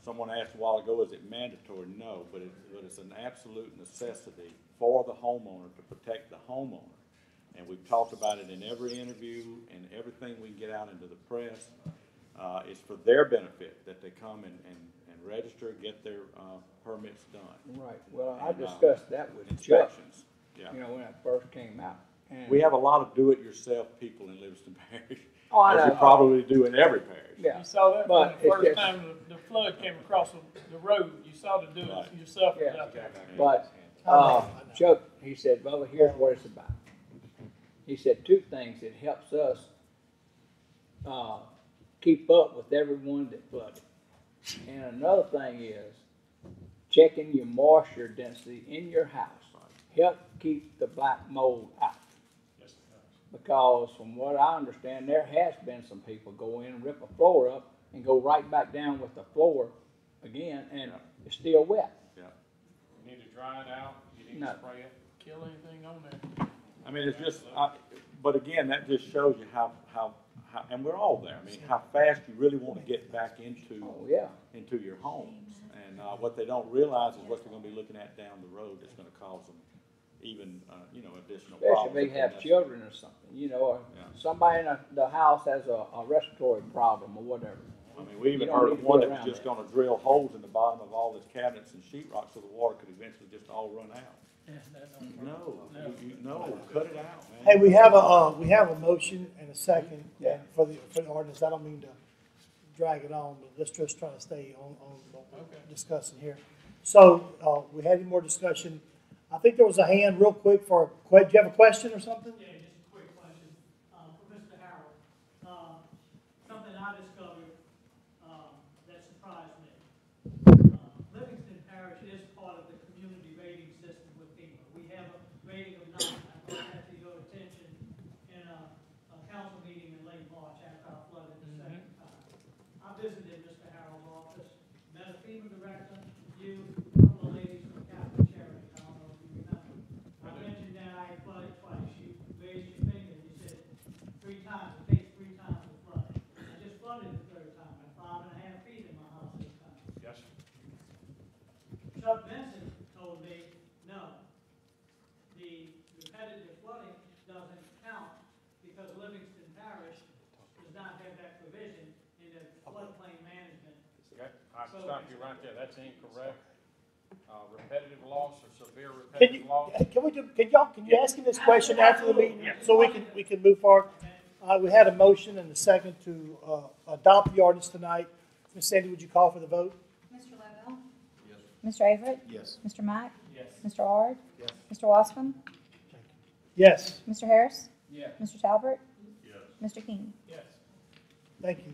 Someone asked a while ago, is it mandatory? No, but it's an absolute necessity for the homeowner to protect the homeowner. And we've talked about it in every interview and everything we can get out into the press. It's for their benefit that they come and register, get their permits done. Right. Well, I And, discussed that with Chuck, Inspections, yeah. you know, when it first came out. And We have a lot of do-it-yourself people in Livingston Parish. Oh, I As you know. probably do in every parish. yeah. You saw that But when the it's first just- time the flood came across the road. You saw the do Right. it yourself Yeah. out there. But Chuck, he said, Bubba, here's what it's about. He said two things. It helps us keep up with everyone that flooded. And another thing is checking your moisture density in your house. Help keep the black mold out. Yes, it does. Because from what I understand, there has been some people go in and rip a floor up and go right back down with the floor again, and it's still wet. Yeah. You need to dry it out, you need No. to spray it. Kill anything on there. I mean, it's just, but again, that just shows you how, and we're all there. I mean, how fast you really want to get back into Oh, yeah. your homes. And what they don't realize is what they're going to be looking at down the road that's going to cause them even, additional problems. Especially if they have children or something, you know, or Yeah. somebody in the house has a respiratory problem or whatever. I mean, we even You don't heard need of to one be that was around just that. going to drill holes in the bottom of all his cabinets and sheetrock so the water could eventually just all run out. Yeah, that don't work. No, cut it out, man. Hey, we have a motion and a second Yeah. for the ordinance. I don't mean to drag it on, but let's just try to stay on what we're discussing here. So, we had any more discussion? I think there was a hand real quick do you have a question or something? Yeah, just a quick question, for Mr. Harold. Something I discovered, that surprised me. Livingston Parish is part of the community rating system with FEMA. We have a right there, that's incorrect. Repetitive loss or severe Can you, repetitive loss. can you ask him this question after the meeting, so we can move forward? We had a motion and a second to, adopt the ordinance tonight. Ms. Sandy, would you call for the vote? Mr. Lavelle? Yes. Mr. Averett? Yes. Mr. Mack? Yes. Mr. Ard? Yes. Mr. Wascom? Yes, Mr. Harris? Yes. Mr. Talbert? Yes. Mr. King? Yes. thank you.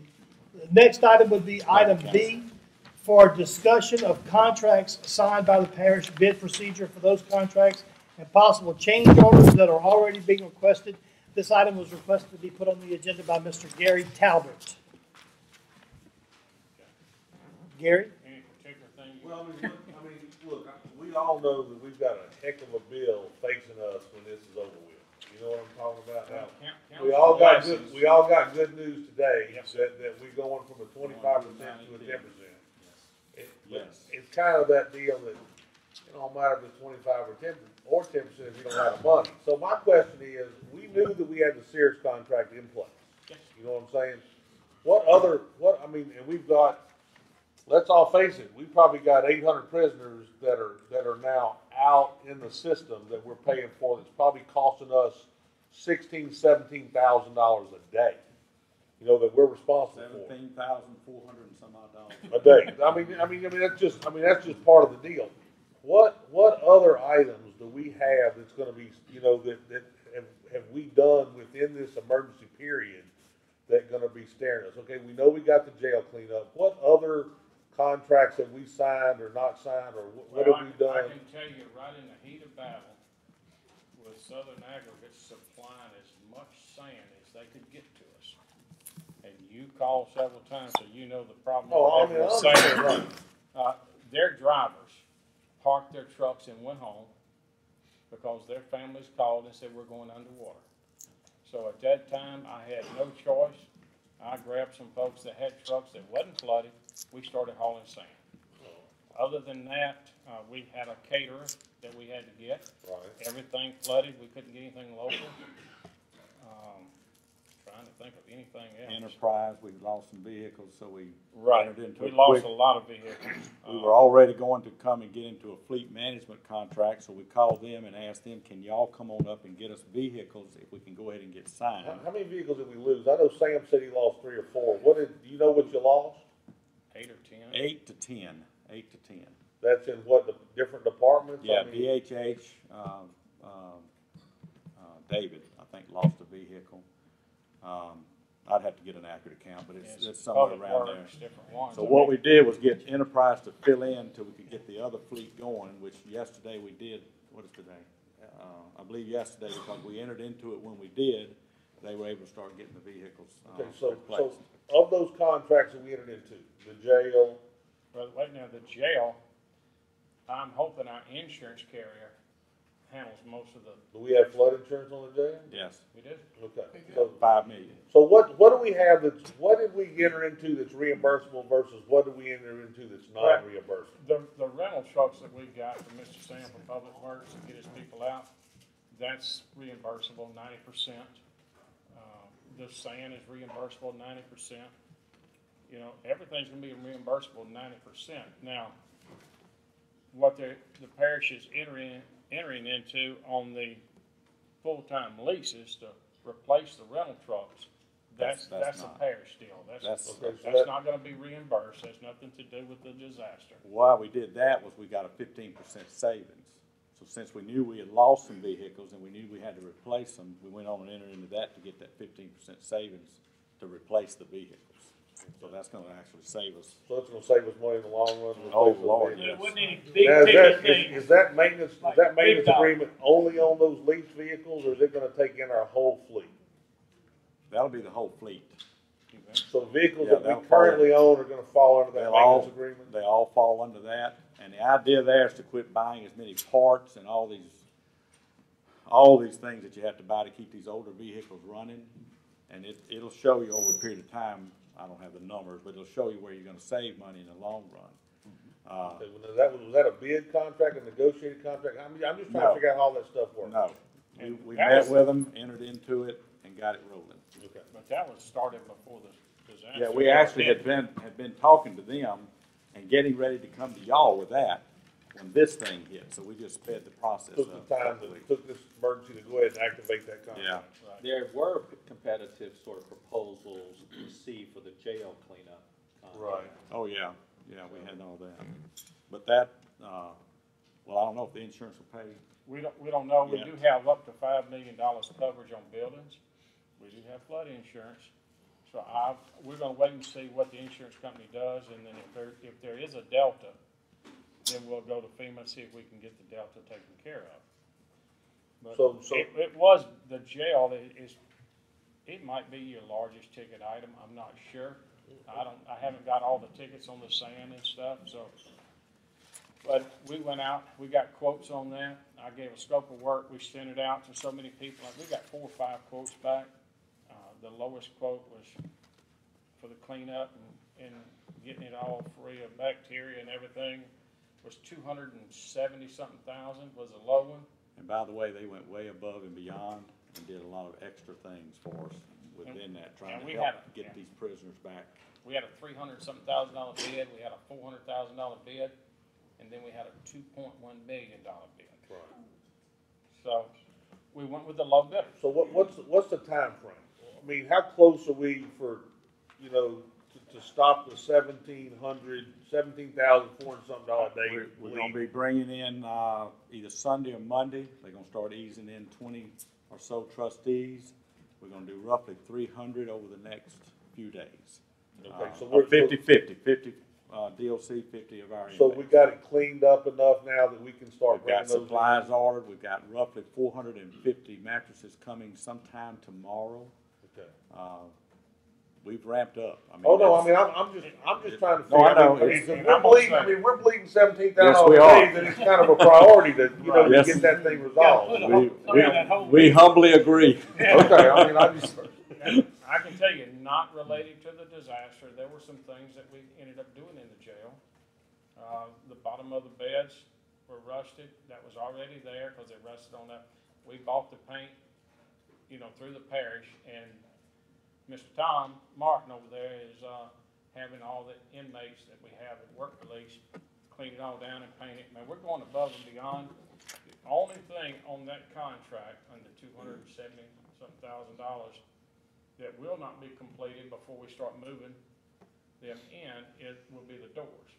The next item would be item B, for discussion of contracts signed by the parish, bid procedure for those contracts, and possible change orders that are already being requested. This item was requested to be put on the agenda by Mr. Gary Talbert. Gary? Any particular thing? Well, look, we all know that we've got a heck of a bill facing us when this is over with. You know what I'm talking about now? We all got good news today, Yes. that we're going from a 25% to a 10%. Yes. It's kind of that deal that it don't matter if it's 25 or 10% if you don't have the money. So my question is, we knew that we had the Sears contract in place. Yes. You know what I'm saying? And we've got, let's all face it, we probably got 800 prisoners that are now out in the system that we're paying for. That's probably costing us $16,000, $17,000 a day. You know, that we're responsible for. $17,400 and some odd dollars A day. That's just part of the deal. What other items do we have that's going to be, that have we done within this emergency period that going to be staring us? Okay, we know we got the jail cleanup. What other contracts have we signed or not signed, or what have we done? I can tell you, right in the heat of battle, with Southern Aggregates supplying as much sand as they could get to us, and you called several times, so you know the problem. Their drivers parked their trucks and went home because their families called and said, we're going underwater. So at that time, I had no choice. I grabbed some folks that had trucks that wasn't flooded. We started hauling sand. Other than that, we had a caterer that we had to get. Right. Everything flooded. We couldn't get anything local. Trying to think of anything else. Enterprise, we lost some vehicles, so we entered into We a lost quick. a lot of vehicles. We were already going to come and get into a fleet management contract, so we called them and asked them, can y'all come on up and get us vehicles if we can go ahead and get signed? How many vehicles did we lose? I know Sam said he lost 3 or 4. Do you know what you lost? 8 or 10. 8 to 10. 8 to 10. That's in what, the different departments? Yeah, BHH, David, I think, lost a vehicle. I'd have to get an accurate account, but it's somewhere around there. Different ones. So what we did was get Enterprise to fill in till we could get the other fleet going, which yesterday we did. What is today? I believe yesterday, because we entered into it when we did, they were able to start getting the vehicles replaced. So of those contracts that we entered into, the jail. Well, wait now, the jail, I'm hoping our insurance carrier handles most of the. Do we have flood insurance on the jail? Yes. We do? Okay. So $5 million. So what do we have what did we enter into that's reimbursable versus what did we enter into that's non-reimbursable? The rental trucks that we got from Mr. Sam from Public Works to get his people out, that's reimbursable 90%. The sand is reimbursable 90%. You know, everything's gonna be reimbursable 90%. Now, what the parish is entering into on the full-time leases to replace the rental trucks, that's a parish deal. That's not gonna be reimbursed. That's nothing to do with the disaster. Why we did that was we got a 15% savings. So since we knew we had lost some vehicles and we knew we had to replace them, we went on and entered into that to get that 15% savings to replace the vehicles. So that's gonna actually save us. So it's gonna save us money in the long run. Oh, Lord, It yes. wasn't any big Now, ticket things. is that maintenance big dollar. agreement only on those leased vehicles, or is it gonna take in our whole fleet? That'll be the whole fleet. So vehicles Yeah, that that'll we currently own are gonna fall under that They'll maintenance all, agreement? they all fall under that. And the idea there is to quit buying as many parts and all these things that you have to buy to keep these older vehicles running. And it'll show you over a period of time, I don't have the numbers, but it'll show you where you're gonna save money in the long run. Okay, was that a bid contract, a negotiated contract? I'm just trying to figure out how all that stuff works. No, we met with them, entered into it, and got it rolling. Okay. But that was started before the disaster. Yeah, we actually had been talking to them, and getting ready to come to y'all with that when this thing hit. So we just sped the process Took up. the time, that took this emergency to go ahead and activate that contract. Yeah. There were competitive sort of proposals received for the jail cleanup. Right. Oh, yeah. Yeah, we had all that. But that, well, I don't know if the insurance will pay. We don't know. We Yeah. do have up to $5 million coverage on buildings. We do have flood insurance. So we're gonna wait and see what the insurance company does, and then if there is a delta, then we'll go to FEMA and see if we can get the delta taken care of. But So it was the jail it might be your largest ticket item. I'm not sure. I haven't got all the tickets on the sand and stuff, so. But we went out, we got quotes on that. I gave a scope of work. We sent it out to so many people. Like, we got 4 or 5 quotes back. The lowest quote was for the cleanup and getting it all free of bacteria and everything was $270-something thousand was the low one. And by the way, they went way above and beyond and did a lot of extra things for us within that, trying to help get these prisoners back. We had a $300-something thousand bid. We had a $400,000 bid. And then we had a $2.1 million bid. Right. So we went with the low bidder. So what's the time frame? I mean, how close are we for, to stop the $17,400 something a day? We're going to be bringing in either Sunday or Monday. They're going to start easing in 20 or so trustees. We're going to do roughly 300 over the next few days. Okay, so we're 50-50, 50 DOC, 50 of our So inmates. we got it cleaned up enough now that we can start We've got bringing those supplies in? ordered. We've got roughly 450 mattresses coming sometime tomorrow. Okay. We've ramped up. I mean, I'm just trying to figure No, I know. we're bleeding 17,000 Yes, we days, are. and it's kind of a priority to Yes. get that thing resolved. We humbly agree. Okay, I mean, I can tell you, not related to the disaster, there were some things that we ended up doing in the jail. The bottom of the beds were rusted. That was already there because they rusted on that. We bought the paint, through the parish, and Mr. Tom Martin over there is having all the inmates that we have at work release clean it all down and paint it. Man, we're going above and beyond. The only thing on that contract under $270-something thousand that will not be completed before we start moving them in, it will be the doors.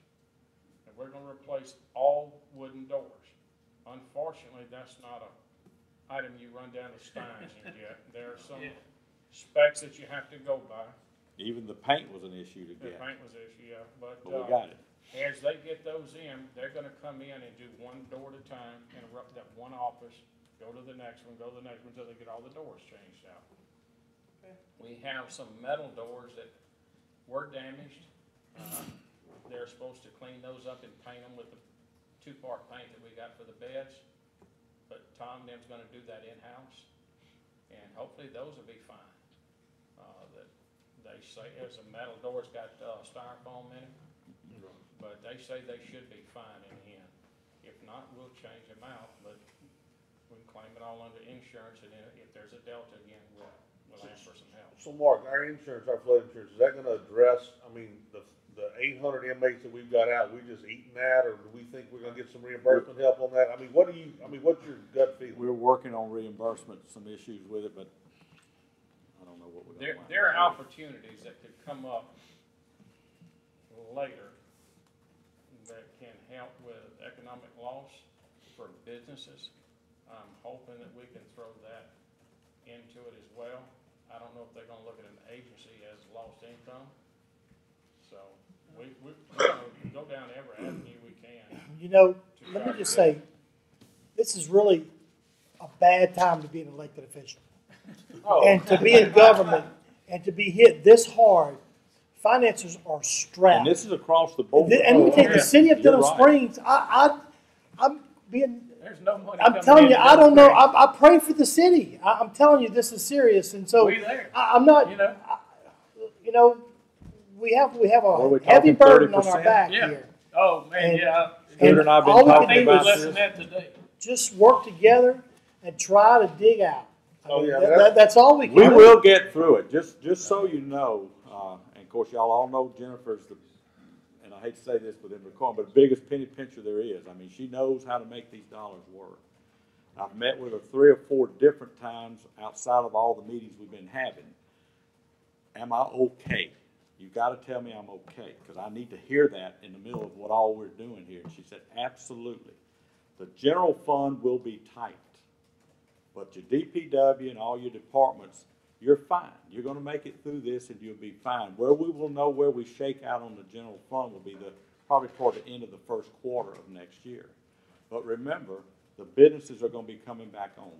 And we're going to replace all wooden doors. Unfortunately, that's not a item you run down the Steins and get. There are some specs that you have to go by. Even the paint was an issue to The get. paint was issue, yeah. But we got it. as they get those in, they're going to come in and do one door at a time, interrupt that one office, go to the next one, go to the next one until they get all the doors changed out. We have some metal doors that were damaged. They're supposed to clean those up and paint them with the 2-part paint that we got for the beds. But Tom and them's gonna do that in-house. And hopefully those will be fine. That they say, there's a metal door, it's got styrofoam in it. But they say they should be fine in the end. If not, we'll change them out, but we can claim it all under insurance, and then if there's a delta again, we'll ask for some help. So Mark, our flood insurance, is that gonna address, the 800 inmates that we've got out, we just eating that, or do we think we're gonna get some reimbursement help on that? What's your gut feeling? We're working on reimbursement, some issues with it, but I don't know what we're going to do. There are opportunities that could come up later that can help with economic loss for businesses. I'm hoping that we can throw that into it as well. I don't know if they're gonna look at an agency as lost income. So we're gonna go down every avenue we can. Let me just say, this is really a bad time to be an elected official. And to be in government and to be hit this hard, finances are strapped. And this is across the board. And let me tell you, the city of Denham Springs, I'm being. There's no money. I'm telling you, I don't know. I pray for the city. I'm telling you, this is serious, and so I'm not. We have a heavy burden on our back here. Oh man, yeah. Peter and I've been talking about this. That today. Just work together and try to dig out. That's all we can. We will get through it. Just so you know, and of course y'all all know Jennifer's and I hate to say this within the corner, but the biggest penny pincher there is. I mean, she knows how to make these dollars work. I've met with her 3 or 4 different times outside of all the meetings we've been having. Am I okay? You got to tell me I'm okay, because I need to hear that in the middle of what all we're doing here. And she said, absolutely. The general fund will be tight, but your DPW and all your departments, you're fine. You're going to make it through this and you'll be fine. Where we will know where we shake out on the general fund will be probably toward the end of the first quarter of next year. But remember, the businesses are going to be coming back on.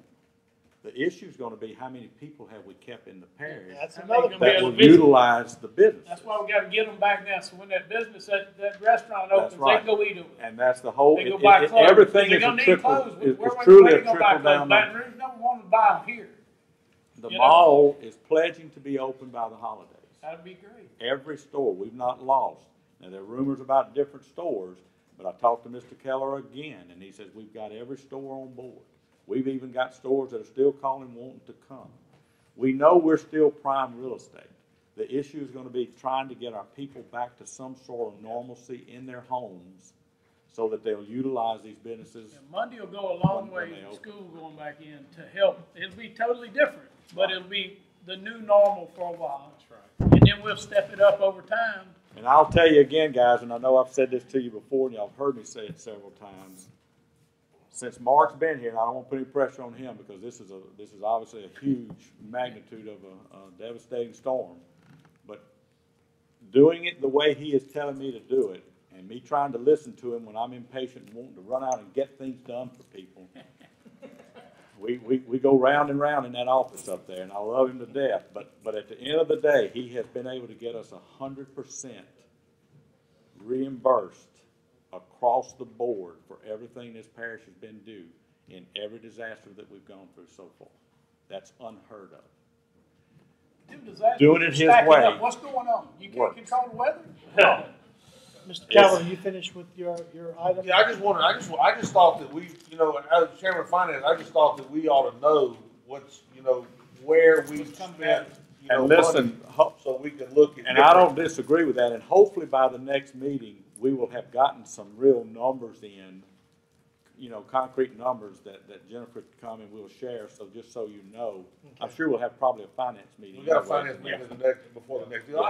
The issue is going to be how many people have we kept in the parish That's another that will utilize the business. That's why we got to get them back now. So when that business, that restaurant opens, right. they can go eat it. And that's the whole. They go buy clothes. Everything is a trickle. It's truly a trickle down. Baton Rouge don't want to buy them here. The mall is pledging to be open by the holidays. That'd be great. Every store we've not lost. Now there are rumors about different stores, but I talked to Mr. Keller again, and he says we've got every store on board. We've even got stores that are still calling wanting to come. We know we're still prime real estate. The issue is going to be trying to get our people back to some sort of normalcy in their homes so that they'll utilize these businesses. And Monday will go a long way to school going back in to help. It'll be totally different, but it'll be the new normal for a while. That's right. And then we'll step it up over time. And I'll tell you again, guys, and I know I've said this to you before, and y'all have heard me say it several times. Since Mark's been here, and I don't want to put any pressure on him because this is obviously a huge magnitude of a devastating storm, but doing it the way he is telling me to do it, and me trying to listen to him when I'm impatient and wanting to run out and get things done for people, we go round and round in that office up there, and I love him to death. But at the end of the day, he has been able to get us 100% reimbursed across the board for everything this parish has been due in every disaster that we've gone through so far. That's unheard of. Doing it his way. Up. What's going on? You can't control the weather? No. Mr. Calvin, you finished with your item? Yeah, I just thought that we, as Chairman of Finance, I just thought that we ought to know what's, where we spent, And listen, so we can look at. And I don't disagree with that, and hopefully by the next meeting, we will have gotten some real numbers in, concrete numbers that Jennifer can come and we'll share, so just so you know. Okay. I'm sure we'll have probably a finance meeting. We got a finance meeting before the next deal.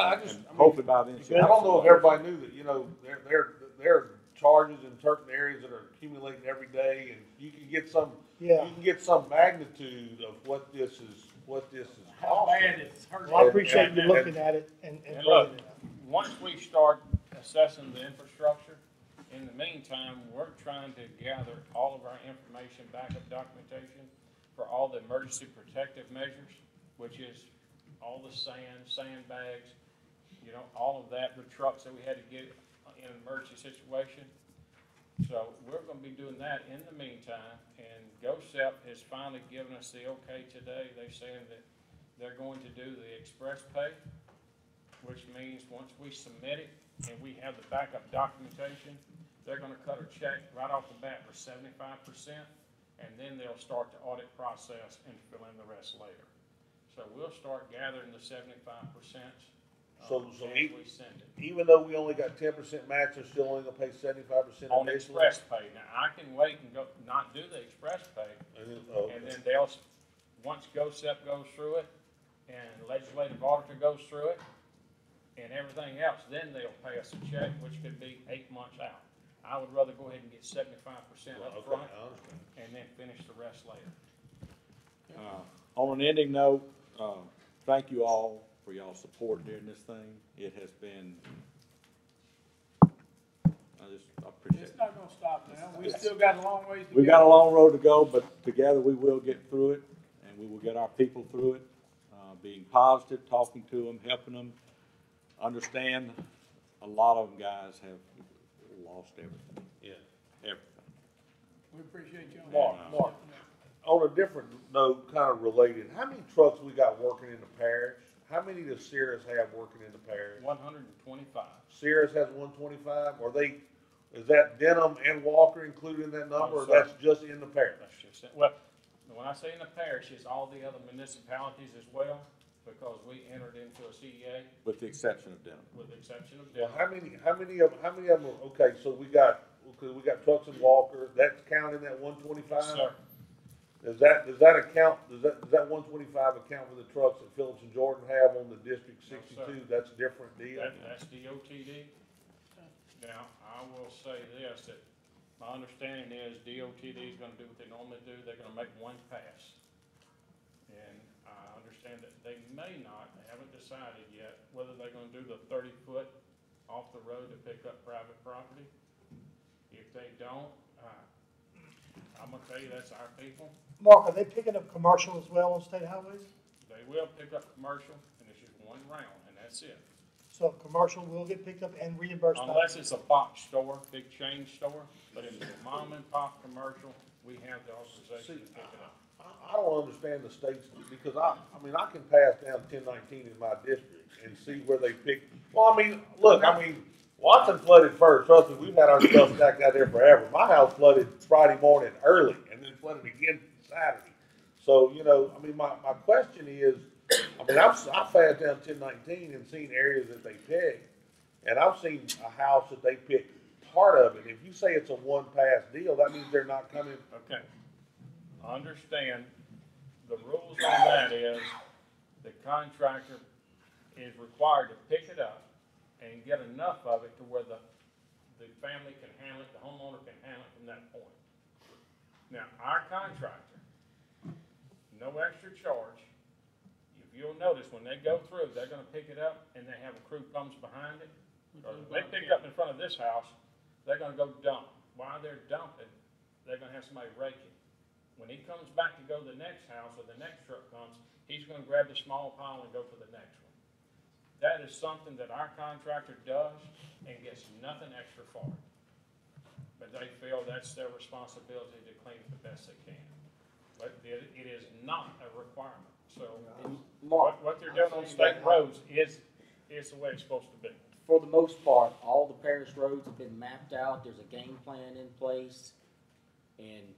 Hopefully by then. I don't know if everybody knew that, there are charges in certain areas that are accumulating every day, and you can get some magnitude of what this is How bad it's hurting. Well, I appreciate you looking at it and look, once we start assessing the infrastructure, in the meantime, we're trying to gather all of our information, backup documentation for all the emergency protective measures, which is all the sandbags, all of that, the trucks that we had to get in an emergency situation. So we're going to be doing that in the meantime, and GOSEP has finally given us the okay today. They're saying that they're going to do the express pay, which means once we submit it and we have the backup documentation, they're going to cut a check right off the bat for 75%, and then they'll start the audit process and fill in the rest later. So we'll start gathering the 75%. So we send it. Even though we only got 10% match, they're still only going to pay 75% on express pay. Now I can wait and not do the express pay, and then once GOSEP goes through it, and the legislative auditor goes through it, and everything else, then they'll pay us a check, which could be 8 months out. I would rather go ahead and get 75% up front, and then finish the rest later. On an ending note, thank you all for y'all's support during this thing. It has been, I appreciate it. It's not going to stop now. We still got a long ways to go. We've got a long road to go, but together we will get through it, and we will get our people through it. Being positive, talking to them, helping them understand. A lot of them guys have lost everything. Yeah, everything. We appreciate you. Mark, on a different note, kind of related, how many trucks we got working in the parish? How many does Sierra's have working in the parish? 125. Sierra's has 125. Is that Denham and Walker included in that number, or that's just in the parish? That's just it. Well, when I say in the parish, it's all the other municipalities as well, because we entered into a CEA With the exception of Denham. with the exception of Well, Denham. how many of them are, okay, so we got trucks and walkers, that's counting that 125? Yes, sir. Does that account, does that 125 account for the trucks that Phillips and Jordan have on the District No, 62? sir. That's a different deal? That's DOTD. Now, I will say this, that my understanding is DOTD is gonna do what they normally do, they're gonna make one pass. And I understand that they may not, they haven't decided yet, whether they're gonna do the 30-foot off the road to pick up private property. If they don't, I'm gonna tell you, that's our people. Mark, are they picking up commercial as well on state highways? They will pick up commercial, and it's just one round, and that's it. So commercial will get picked up and reimbursed by. Unless it's a box store, big chain store, but if it's a mom and pop commercial, we have the authorization to pick it up. I don't understand the states, because I can pass down 1019 in my district and see where they pick. Well, look, Watson flooded first. Trust me, we've had our stuff stacked out there forever. My house flooded Friday morning early and then flooded again Saturday. So, my question is, I've passed down 1019 and seen areas that they pick, and I've seen a house that they pick part of it. If you say it's a one pass deal, that means they're not coming. Okay. Understand, the rules on that is the contractor is required to pick it up and get enough of it to where the family can handle it, the homeowner can handle it from that point. Now, our contractor, no extra charge. If you'll notice, when they go through, they're gonna pick it up and they have a crew comes behind it. Or if they pick it up in front of this house, they're gonna go dump. While they're dumping, they're gonna have somebody rake it. When he comes back to go to the next house or the next truck comes, he's gonna grab the small pile and go for the next one. That is something that our contractor does and gets nothing extra for it. But they feel that's their responsibility to clean it the best they can. But it is not a requirement. So what they're doing on state roads is the way it's supposed to be. For the most part, all the parish roads have been mapped out, there's a game plan in place, and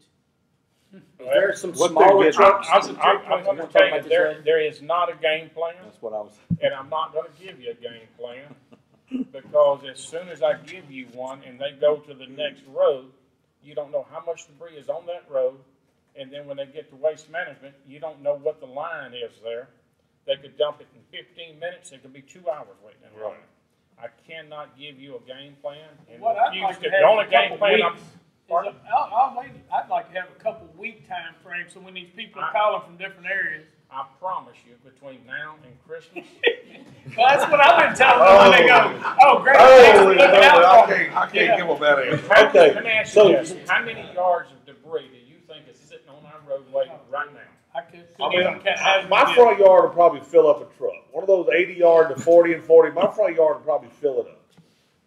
there's some smaller trucks. I'm going to tell you, there is not a game plan. That's what I was. And I'm not going to give you a game plan, because as soon as I give you one and they go to the next road, you don't know how much debris is on that road. And then when they get to waste management, you don't know what the line is there. They could dump it in 15 minutes. It could be 2 hours waiting in line. I cannot give you a game plan. And What I'd like to the have only a game couple plan weeks I'd like to have a couple week time frame, so when these people are calling from different areas. I promise you, between now and Christmas. Well, that's what I've been telling them when they go, oh, great, thanks for looking out for me. I can't give them that answer. Okay. Let me ask you this. How many yards of debris do you think is sitting on our roadway right now? My front yard will probably fill up a truck. One of those 80-yard to 40 and 40, my front yard will probably fill it up.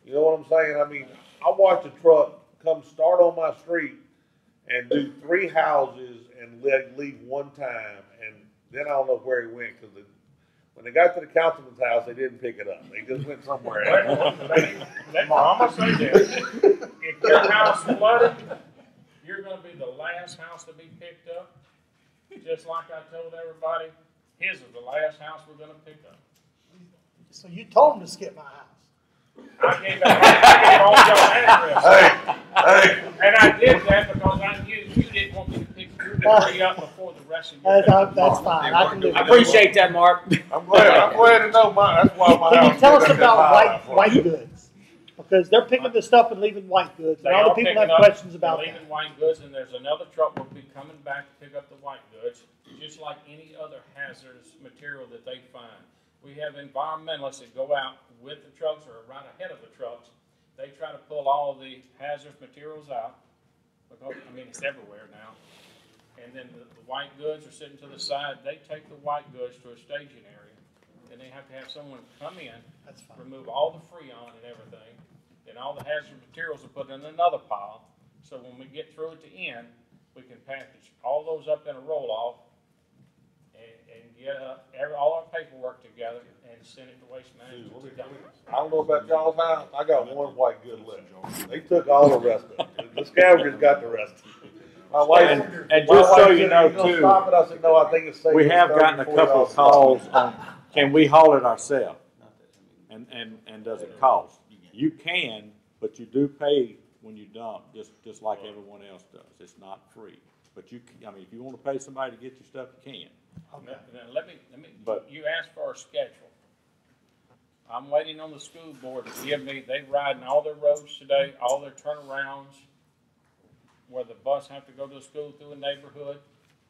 You know what I'm saying? I watched a truck come start on my street and do 3 houses and leave one time, and then I don't know where he went, because when they got to the councilman's house, they didn't pick it up. They just went somewhere else. I'm going to say this. If your house flooded, you're going to be the last house to be picked up. Just like I told everybody, his is the last house we're going to pick up. So you told them to skip my house. I gave all your address. Hey. And I did that because I knew you didn't want me to pick your debris up before the rest of your That's fine. I can do I it. appreciate that, Mark. I'm glad to know mine. That's why my house. Can you tell us about white goods? Because they're picking this up and leaving white goods, and other people have questions about that. Leaving white goods, and there's another truck will be coming back to pick up the white goods, just like any other hazardous material that they find. We have environmentalists that go out with the trucks or right ahead of the trucks. They try to pull all the hazardous materials out, because, it's everywhere now. And then the white goods are sitting to the side. They take the white goods to a staging area, and they have to have someone come in, remove all the freon and everything, and all the hazardous materials are put in another pile. So when we get through at the end, we can package all those up in a roll-off and get all our paperwork together and send it to Waste Management. I don't know about y'all's house. I got one white good left. They took all the rest of it. The scavengers got the rest of it. My wife, And my just so wife you said, know "You gonna too, stop it?" I said, "No, I think it's safe." we have gotten a couple of calls on, can we haul it ourselves? And does it cost? You can, but you do pay when you dump, just like everyone else does. It's not free. But I mean, if you want to pay somebody to get your stuff, you can. Now, let me, But- you asked for a schedule. I'm waiting on the school board to give me, they riding all their roads today, all their turnarounds, where the bus have to go to school through a neighborhood.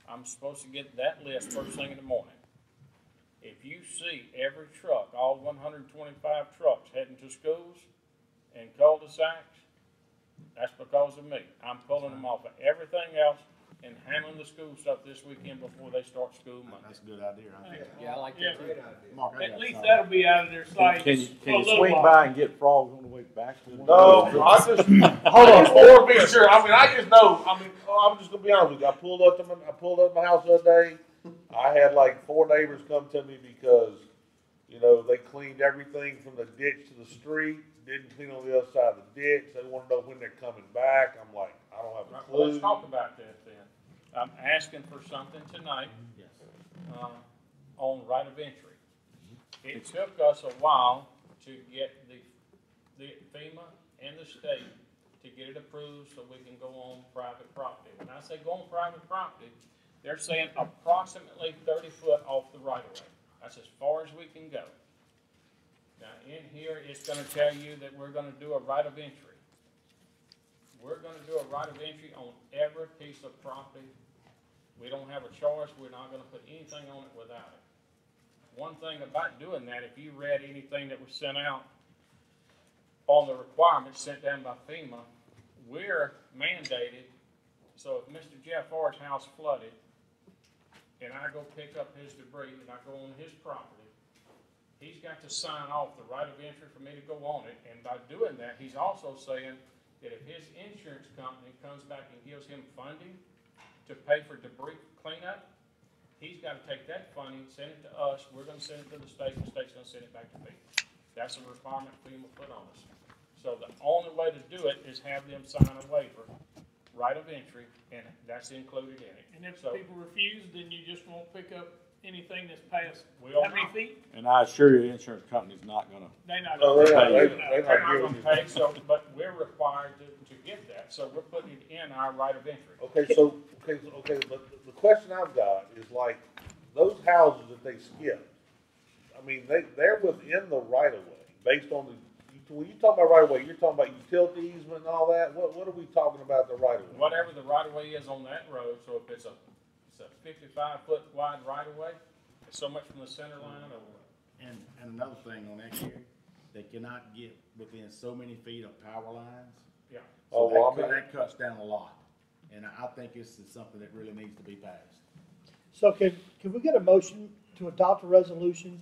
I'm supposed to get that list first thing in the morning. If you see every truck, all 125 trucks heading to schools and cul-de-sacs, that's because of me. I'm pulling them off of everything else and handling the school stuff this weekend before they start school Monday. That's a good idea, I think. Yeah, I like Yeah. that too. Mark, I At got least something. that'll be out of their sight. Can you for a little swing while. by and get frogs on the way back? No, I just hold on. Or be sure. I mean, I just know. I mean, I'm just gonna be honest with you. I pulled up to my house the other day. I had like 4 neighbors come to me because, you know, they cleaned everything from the ditch to the street. Didn't clean on the other side of the ditch. They want to know when they're coming back. I'm like, I don't have a Well, clue. let's talk about that then. I'm asking for something tonight, Yes. on right of entry. It took us a while to get the FEMA and the state to get it approved so we can go on private property. When I say go on private property, they're saying approximately 30 foot off the right of way. That's as far as we can go. Now, in here, it's gonna tell you that we're gonna do a right of entry. We're gonna do a right of entry on every piece of property. We don't have a choice, we're not gonna put anything on it without it. One thing about doing that, if you read anything that was sent out on the requirements sent down by FEMA, we're mandated, so if Mr. Jeff Orr's house flooded, and I go pick up his debris and I go on his property, he's got to sign off the right of entry for me to go on it, and by doing that, he's also saying that if his insurance company comes back and gives him funding to pay for debris cleanup, he's gotta take that funding, send it to us, we're gonna send it to the state, the state's gonna send it back to FEMA. That's a requirement FEMA put on us. So the only way to do it is have them sign a waiver, right of entry, and that's included in it. And if So- people refuse, then you just won't pick up anything that's past We'll how many not. feet? And I assure you, the insurance company's not gonna. They not. No, gonna they're not. pay. They're They're not not gonna giving pay, so, but we're required to get that, so we're putting it in our right of entry. Okay, but the question I've got is like, those houses that they skipped, I mean, they're within the right of way, based on when you talk about right of way, you're talking about utility easement and all that, what are we talking about the right of way? Whatever the right of way is on that road, so if it's a 55-foot wide right of way, it's so much from the center line over. And another thing on that, Gary, they cannot get within so many feet of power lines. Yeah. Oh, So well, that, I mean- that cuts down a lot. And I think this is something that really needs to be passed. So can we get a motion to adopt a resolution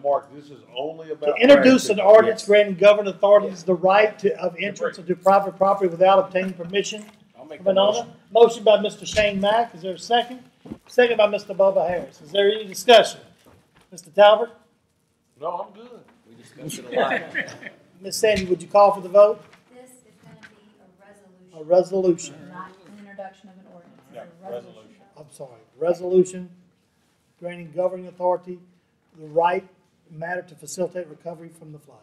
Mark, this is only to about. introduce an ordinance Yes. granting governing authorities the right of entrance into private property without obtaining permission I'll make from that an owner? motion. Motion by Mr. Shane Mack, is there a second? Second by Mr. Bubba Harris, is there any discussion? Mr. Talbot? No, I'm good. We discussed it a lot. Ms. Sandy, would you call for the vote? This is gonna be A resolution, not an introduction of an ordinance. It's Yeah, a resolution. I'm sorry, resolution granting governing authority the right matter to facilitate recovery from the flood.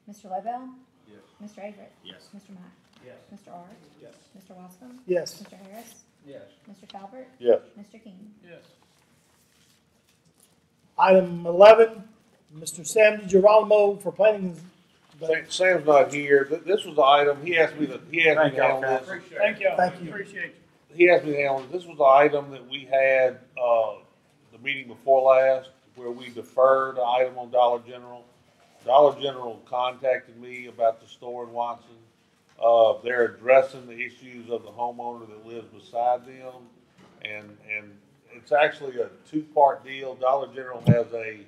Mr. Lobel? Yes. Mr. Averett? Yes. Mr. Mack? Yes. Mr. Art? Yes. Mr. Wascom? Yes. Mr. Harris? Yes. Mr. Talbot? Yes. Mr. King? Yes. Item 11, Mr. Sam DiGirolamo for planning. Sam's not here. This was the item, he asked me to handle this. Thank y'all. Thank you. Appreciate you. He asked me to handle it. This was the item that we had, the meeting before last, where we deferred the item on Dollar General. Dollar General contacted me about the store in Watson. They're addressing the issues of the homeowner that lives beside them. And it's actually a two-part deal. Dollar General has a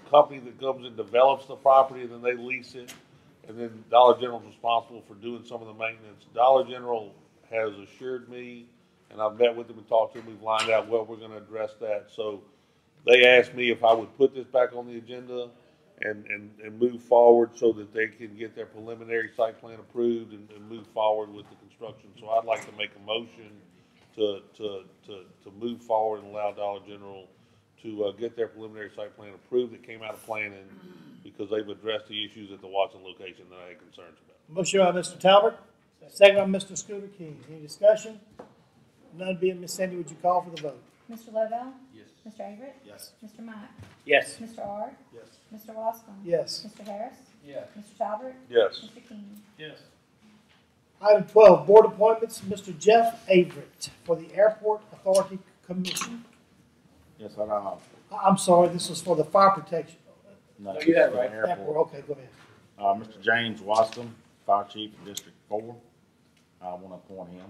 company that comes and develops the property, and then they lease it. And then Dollar General's responsible for doing some of the maintenance. Dollar General has assured me, and I've met with them and talked to them, we've lined out what we're gonna address that. So they asked me if I would put this back on the agenda, and move forward so that they can get their preliminary site plan approved and move forward with the construction. So I'd like to make a motion to move forward and allow Dollar General to get their preliminary site plan approved. It came out of planning because they've addressed the issues at the Watson location that I had concerns about. Motion by Mr. Talbot, second by Mr. Scooter King. Any discussion? None being, Ms. Sandy, would you call for the vote? Mr. Lovell? Yes. Mr. Averett? Yes. Mr. Mack? Yes. Mr. Ard? Yes. Mr. Wascom? Yes. Mr. Harris? Yes. Mr. Talbot? Yes. Mr. King? Yes. Item 12, board appointments, Mr. Jeff Averett for the Airport Authority Commission. Yes, I know. I'm sorry, this was for the fire protection. No, you have it right. Airport, okay, go ahead. Mr. James Wascom, Fire Chief in District 4. I want to appoint him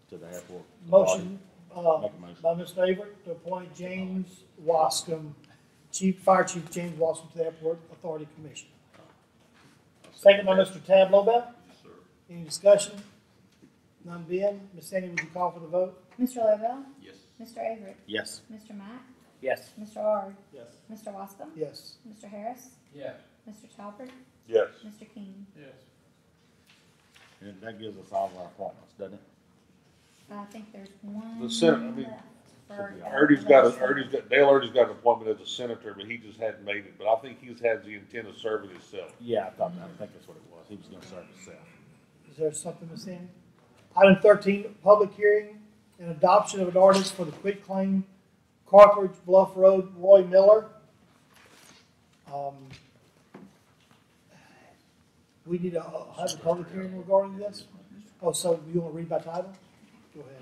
to the airport. Motion, Make a motion. by Mr. Averett to appoint James Wascom, Fire Chief James Wascom to the Airport Authority Commission. Second by Mr. Tab Lobel. Yes, sir. Any discussion? None being, Ms. Sandy, would you call for the vote? Mr. Lovell? Yes. Mr. Averett? Yes. Mr. Mack? Yes. Mr. Ard? Yes. Mr. Wascom? Yes. Mr. Harris? Yes. Mr. Talbot? Yes. Mr. King? Yes. And that gives us all our appointments, doesn't it? I think there's one The Senate, I mean, left for, Dale Erdy's got an appointment as a senator, but he just hadn't made it. But I think he's had the intent of serving himself. Yeah, I think that's what it was. He was going to serve himself. Is there something, Ms. Sandy? Item 13, public hearing and adoption of an ordinance for the quitclaim Carthage Bluff Road, Roy Miller. We need to have a public hearing regarding this. Oh, so you want to read by title? Go ahead.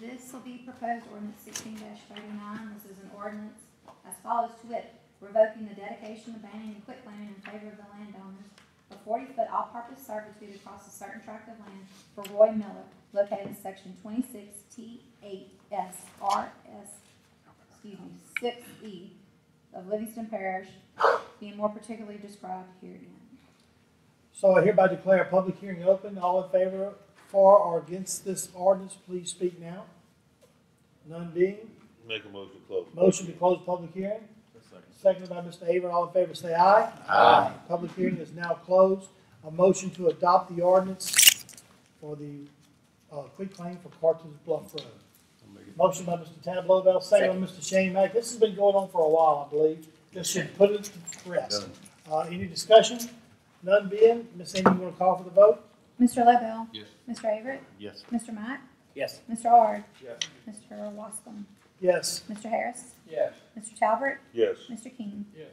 this will be proposed ordinance 16-39. This is an ordinance as follows to wit, revoking the dedication, abandoning, and quitclaiming in favor of the landowners of 40-foot all-purpose servitude across a certain tract of land for Roy Miller, located in section 26 6E of Livingston Parish, being more particularly described herein. So I hereby declare a public hearing open. All in favor, for or against this ordinance, please speak now. None being. Make a motion to close. Motion to close public hearing. Seconded by Mr. Aver. All in favor say aye. Aye. Public hearing is now closed. A motion to adopt the ordinance for the quitclaim for Carthage Bluff Road. Motion by Mr. Tab Lobel, second by Mr. Shane Mack. This has been going on for a while, I believe. This should put it to rest. Any discussion? None being. Ms. Sandy, you want to call for the vote? Mr. Lovell? Yes. Mr. Averett? Yes. Mr. Mack? Yes. Mr. Ard? Yes. Mr. Wascom? Yes. Mr. Harris? Yes. Mr. Talbot? Yes. Mr. King? Yes.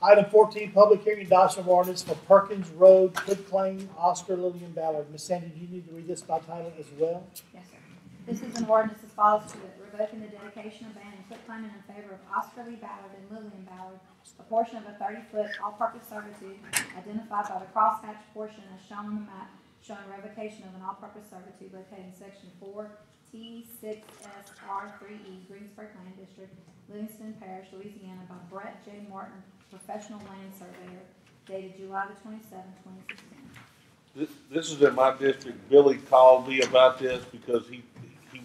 Item 14, public hearing adoption of ordinance for Perkins Road, quitclaim, Oscar, Lillian Ballard. Ms. Sandy, do you need to read this by title as well? Yes, sir. This is an ordinance as follows to it, revoking the dedication, abandoning, quitclaiming in favor of Oscar Lee Ballard and Lillian Ballard, a portion of a 30-foot all-purpose servitude identified by the crosshatch portion as shown on the map, showing revocation of an all-purpose servitude located in section 4T6SR3E, Greensburg Land District, Livingston Parish, Louisiana, by Brett J. Martin, professional land surveyor, dated July the 27th, 2016. This is in my district. Billy called me about this because he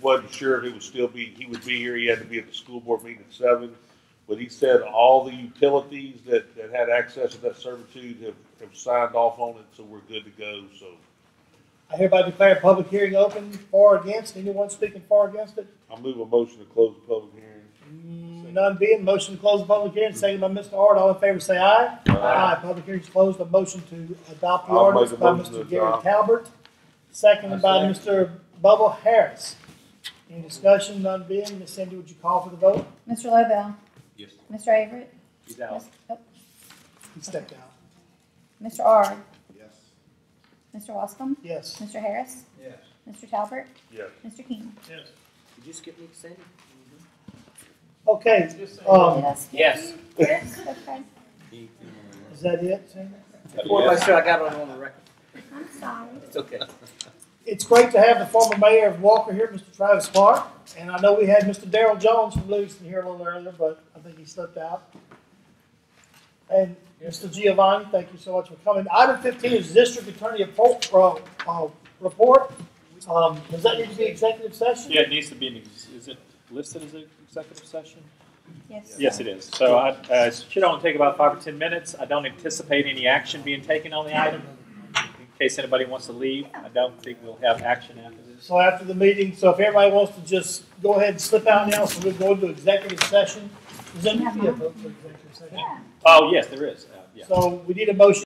wasn't sure if it would still be, he would be here. He had to be at the school board meeting at 7. But he said all the utilities that had access to that servitude have signed off on it, so we're good to go. So I hereby declare a public hearing open. For or against? Anyone speaking for or against it? I'll move a motion to close the public hearing. None being. Motion to close the public hearing. Second by Mr. Ard. All in favor say aye. Aye. Public hearing is closed. A motion to adopt the I'll ordinance make a by motion to Mr. Gary adopt. Talbert. Seconded by Mr. Bubba Harris. Any discussion? None being. Ms. Cindy, would you call for the vote? Mr. Lovell? Yes. Mr. Averett? He's out. He stepped out. Mr. Ard? Yes. Mr. Wascom? Yes. Mr. Harris? Yes. Mr. Talbot? Yes. Mr. King? Yes. Did you skip me, Sandy? Okay. Did I skip Yes. you? Yes. Okay. Is that it, Cindy? I want to make sure I got it on the record. I'm sorry. It's okay. It's great to have the former mayor of Walker here, Mr. Travis Clark. And I know we had Mr. Darrell Jones from Livingston here a little earlier, but I think he slipped out. And Mr. Giovanni, thank you so much for coming. Item 15 is District Attorney report. Does that need to be executive session? Yeah, it needs to be, is it listed as an executive session? Yes. Yes, it is. So it should only take about 5 or 10 minutes. I don't anticipate any action being taken on the item. In case anybody wants to leave, I don't think we'll have action after this. So after the meeting, so if everybody wants to just go ahead and slip out now, so we'll go into executive session. Does there need to be a vote for executive session? Yeah. Oh, yes, there is. Yeah. So we need a motion